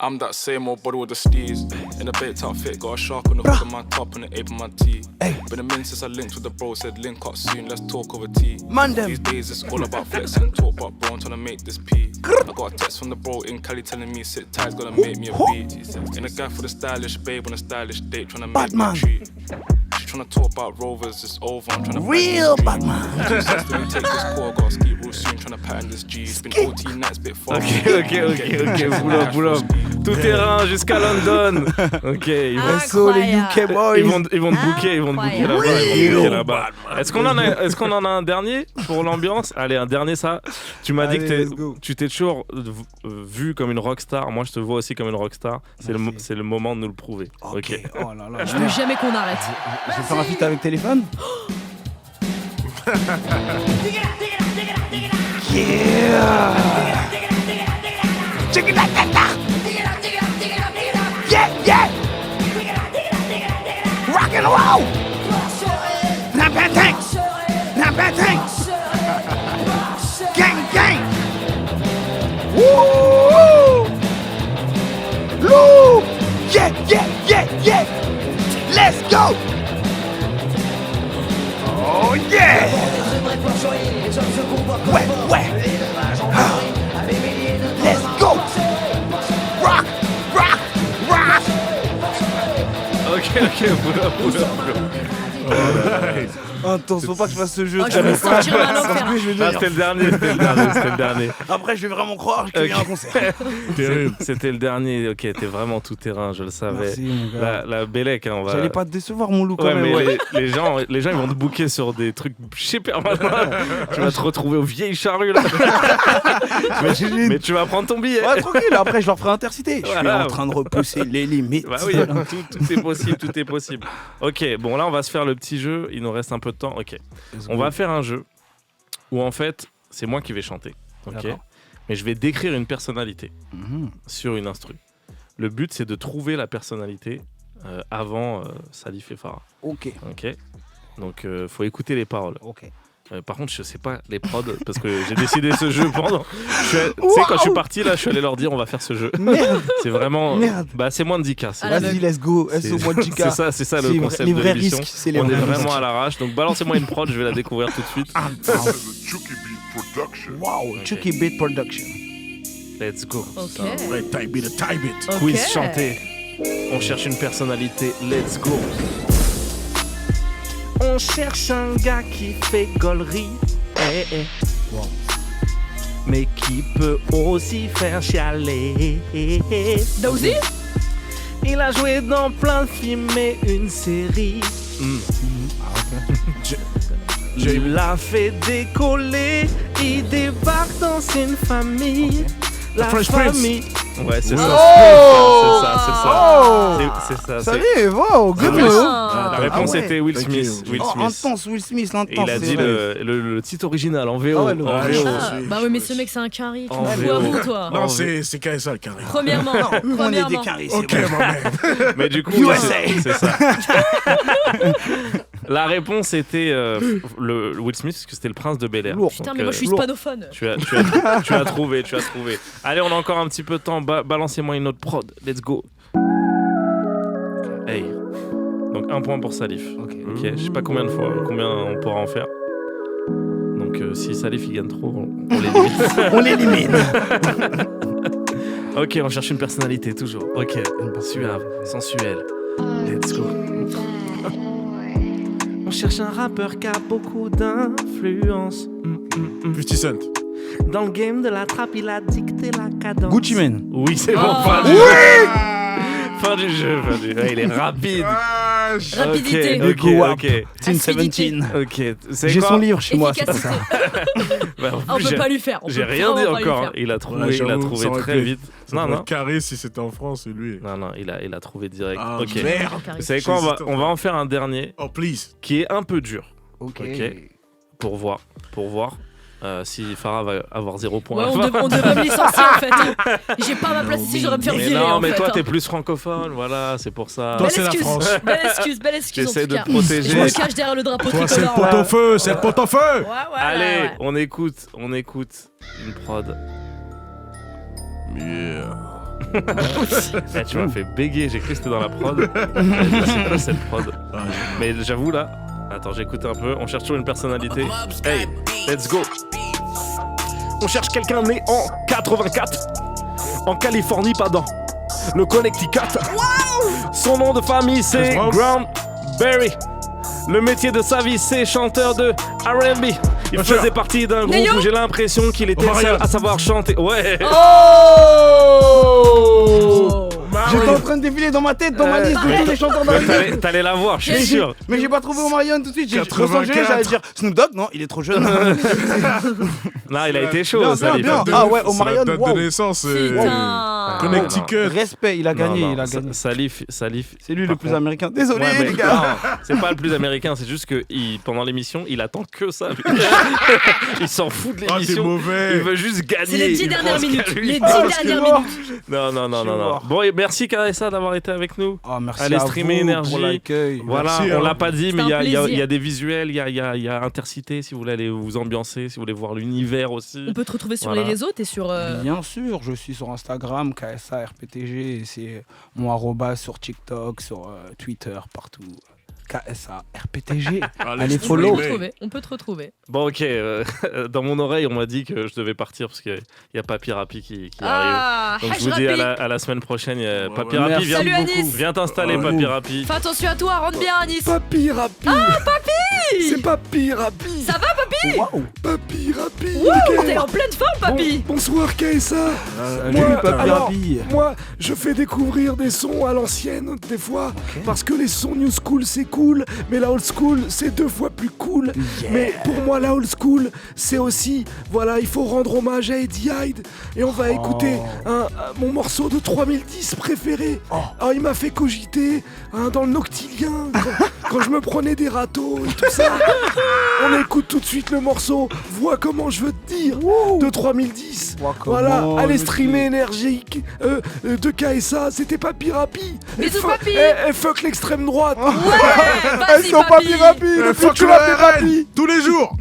I'm that same old body with the steez. In a baked outfit, got a shark on the hood of my top and the ape on my tee. Hey. Been a minute since I linked with the bro, said link up soon, let's talk over tea. Man them. These days it's all about flex and talk, but bro, I'm trying to make this pee. I got a text from the bro in Cali telling me sit tight, gonna make me a beat. In a guy for the stylish babe on a stylish date, trying to make me a Batman. treat. She trying to talk about rovers, it's over, I'm trying to Real Batman. Let me take this call, got ski real soon, trying to pattern this G. It's been OT nights, bit far. Ok, pull up. Tout terrain jusqu'à London. Ok, ils vont, SO les UK boys. ils vont te booker, là-bas. Ils vont te booker là-bas. Est-ce qu'on en a un dernier pour l'ambiance? Allez, un dernier ça. Tu m'as dit Allez, que let's go. tu t'es toujours vu comme une rockstar. Moi, je te vois aussi comme une rockstar. Merci. C'est le moment de nous le prouver. Ok. Oh là là. Je veux jamais qu'on arrête. Je vais faire un feat avec téléphone. Yeah. Check it out, yeah. Rock and roll. Number 10. Gang. Woo. Blue. Yeah. Let's go. Oh yeah. Ouais. Ah. Let's go. Rock. Ok, pull up. Attends, faut pas que je fasse ce jeu. Oh, je vais sortir la langue, frère. Je vais Ah, devenir- c'était le dernier. Après, je vais vraiment croire que je viens à un concert. Terrible. C'était le dernier. Ok, t'es vraiment tout terrain, je le savais. Merci, mon gars. La Bélec, hein, on va. J'allais pas te décevoir, mon loup, quand Ouais, même. mais Ouais. les gens ils vont te booker sur des trucs super malins. Tu vas te retrouver aux vieilles charrues là. mais tu vas prendre ton billet. Ouais, tranquille, après, je leur ferai intercité. Je suis Voilà. en train de repousser les limites. Bah oui, tout est possible. Ok, bon là on va se faire le petit jeu. Il nous reste un peu de temps. Ok, on va faire un jeu où en fait c'est moi qui vais chanter. Ok, D'accord. mais je vais décrire une personnalité Mhm. sur une instru. Le but c'est de trouver la personnalité avant Salif et Farah. Ok. Ok, donc faut écouter les paroles. Ok. Par contre, je sais pas les prods parce que j'ai décidé ce jeu pendant. Tu sais, quand je suis parti là, je suis allé leur dire on va faire ce jeu. Merde. C'est vraiment. Merde. Bah, c'est moins de 10K. Ah, la Vas-y, let's go. SO moi Chica. C'est ça le C'est concept les de vrais l'émission. risques, c'est les On est vrais vraiment risques. à l'arrache. Donc balancez-moi une prod, je vais la découvrir tout de suite. Wow, Chucky Beat Production. Let's go. Ok. Ouais, type it. Ok. Quiz chanté. On cherche une personnalité. Let's go. On cherche un gars qui fait gaulerie. Wow. Mais qui peut aussi faire chialer. Daouzi? Il a joué dans plein de films et une série. Il l'a fait décoller. Il débarque dans une famille. La Fresh Prince. famille. Ouais, c'est ça. Oh. C'est ça. Salut, wow, good Will move. La Ah réponse ouais. était Will Thank Smith. you. Will Oh, Smith. intense, Will Smith, Et intense. il a c'est dit vrai. le titre original en VO. Ah ouais, le en vrai. VO. Bah oui, mais ce mec, c'est un carré. Tu En me fous VO. à vous, toi. Non, c'est KSA le carré. Premièrement. Nous, on est des Premièrement. carrés, Ok, c'est bon. ma man. Mais du coup, USA. c'est ça. La réponse était le Will Smith, parce que c'était le prince de Bel-Air. Lourd. Putain, Donc, mais moi je suis hispanophone. tu as trouvé. Allez, on a encore un petit peu de temps. Balancez-moi une autre prod. Let's go. Hey. Donc 1 point pour Salif. Ok. Je sais pas combien on pourra en faire. Donc si Salif il gagne trop, on l'élimine. On l'élimine. Ok, on cherche une personnalité toujours. Ok, suave, sensuelle. Let's go. On cherche un rappeur qui a beaucoup d'influence. 50 Cent. Dans le game de la trappe, il a dicté la cadence. Gucci Mane. Oui, c'est bon. Fin du jeu. Ouais, il est rapide. Rapidité. Ok. Team Acidité. 17. Ok. C'est J'ai quoi son livre chez moi, c'est pas Efficacité. ça. On peut pas lui faire. On J'ai peut rien dit vraiment pas lui encore. faire. Il a trouvé, Ouais, j'avoue, ça aurait très pu- vite. Ça pourrait être carré si c'était en France, et lui. Non, il a trouvé direct. Ah, Ok. merde. Vous savez quoi, on va en faire un dernier Oh, please. qui est un peu dur Ok. pour voir si Farah va avoir 0 point. Ouais, on devrait me licencier en fait. J'ai pas ma place ici, j'aurais me faire Mais virer. non, en mais fait, toi hein. t'es plus francophone, voilà, c'est pour ça. Toi, c'est la France. Belle excuse en J'essaie tout de cas. te protéger. Je me cache derrière le drapeau Toi, c'est le tricolore. pot au feu, c'est le pot au feu. Ouais, Allez, ouais. on écoute une prod. Eh, tu m'as fait bégayer, j'ai cru que c'était dans la prod. C'est quoi cette prod? Mais j'avoue là, attends, j'écoute un peu, on cherche toujours une personnalité. Hey, let's go. On cherche quelqu'un né en 84, en Californie, pas dans le Connecticut. Son nom de famille c'est Groundberry. Le métier de sa vie c'est chanteur de R&B. Il faisait partie d'un groupe où j'ai l'impression qu'il était le seul à savoir chanter. Ouais. Oh J'étais en train de défiler dans ma tête, dans ma liste de tous les chanteurs d'R&B. T'allais la voir, je suis sûr. Mais j'ai pas trouvé Omarion tout de suite. J'ai 84. ressenti, j'allais dire Snoop Dogg, non, il est trop jeune. Là, il a été chaud, Bien, Salif. bien. Ah ouais, Omarion, date waouh. de naissance. Putain. Connecticut. Respect, il a gagné, Non, il a gagné. Salif. C'est lui le par plus contre- américain. Désolé, Ouais, mais les gars. non, c'est pas le plus américain, c'est juste que pendant l'émission, il attend que ça. lui. Il s'en fout de Ah, t'es l'émission. mauvais. Il veut juste gagner. C'est les 10 Il dernières pense qu'à minutes. lui. Les 10 parce que dernières moi- minutes. Non. Je suis mort. Bon, et merci Karessa d'avoir été avec nous. Oh, merci Allez à streamer vous Énergie. pour l'accueil. Voilà, Merci, on hein. l'a pas dit, mais C'était un il y a plaisir. des visuels, il y a Intercité si vous voulez aller vous ambiancer, si vous voulez voir l'univers aussi. On peut te retrouver sur Voilà. les réseaux, t'es sur. Bien sûr, je suis sur Instagram, KSA RPTG, et c'est mon arroba sur TikTok, sur Twitter, partout. KSA RPTG. Allez, On peut follow. te retrouver. On peut te retrouver. Bon, ok, dans mon oreille, on m'a dit que je devais partir parce qu'il y a Papy Rapi qui arrive. Ah, Donc je vous dis à la semaine prochaine. Papy ouais. Rapi, Merci viens, Salut, Anis. viens t'installer, Ouais. Papy Rapi. Fais attention à toi, rentre bien, Anis. Papy Rapi. Ah, papy. C'est Papy Rapi. Ça va, papy? Waouh. Papy Rapi. Wouh, t'es en pleine forme, papy. Bonsoir KSA. Salut, Moi, Papy alors, Rapi. Moi, je fais découvrir des sons à l'ancienne des fois, parce que les sons new school c'est cool, mais la old school c'est 2 fois plus cool. Mais pour moi la old school c'est aussi, voilà, il faut rendre hommage à Eddie Hyde et on va écouter mon morceau de 3010 préféré. Alors il m'a fait cogiter dans le noctilien quand je me prenais des râteaux et tout ça. On écoute tout de suite le morceau Vois comment je veux te dire de 3010. Vois Voilà, comment allez je streamer énergique de KSA, c'était Papy Rapi. Bisous, papy. Et fuck l'extrême droite. Ouais, vas-y, Elles sont papy. Papy Rapi, le Fuck futur le Papy RN Rapi. tous les jours.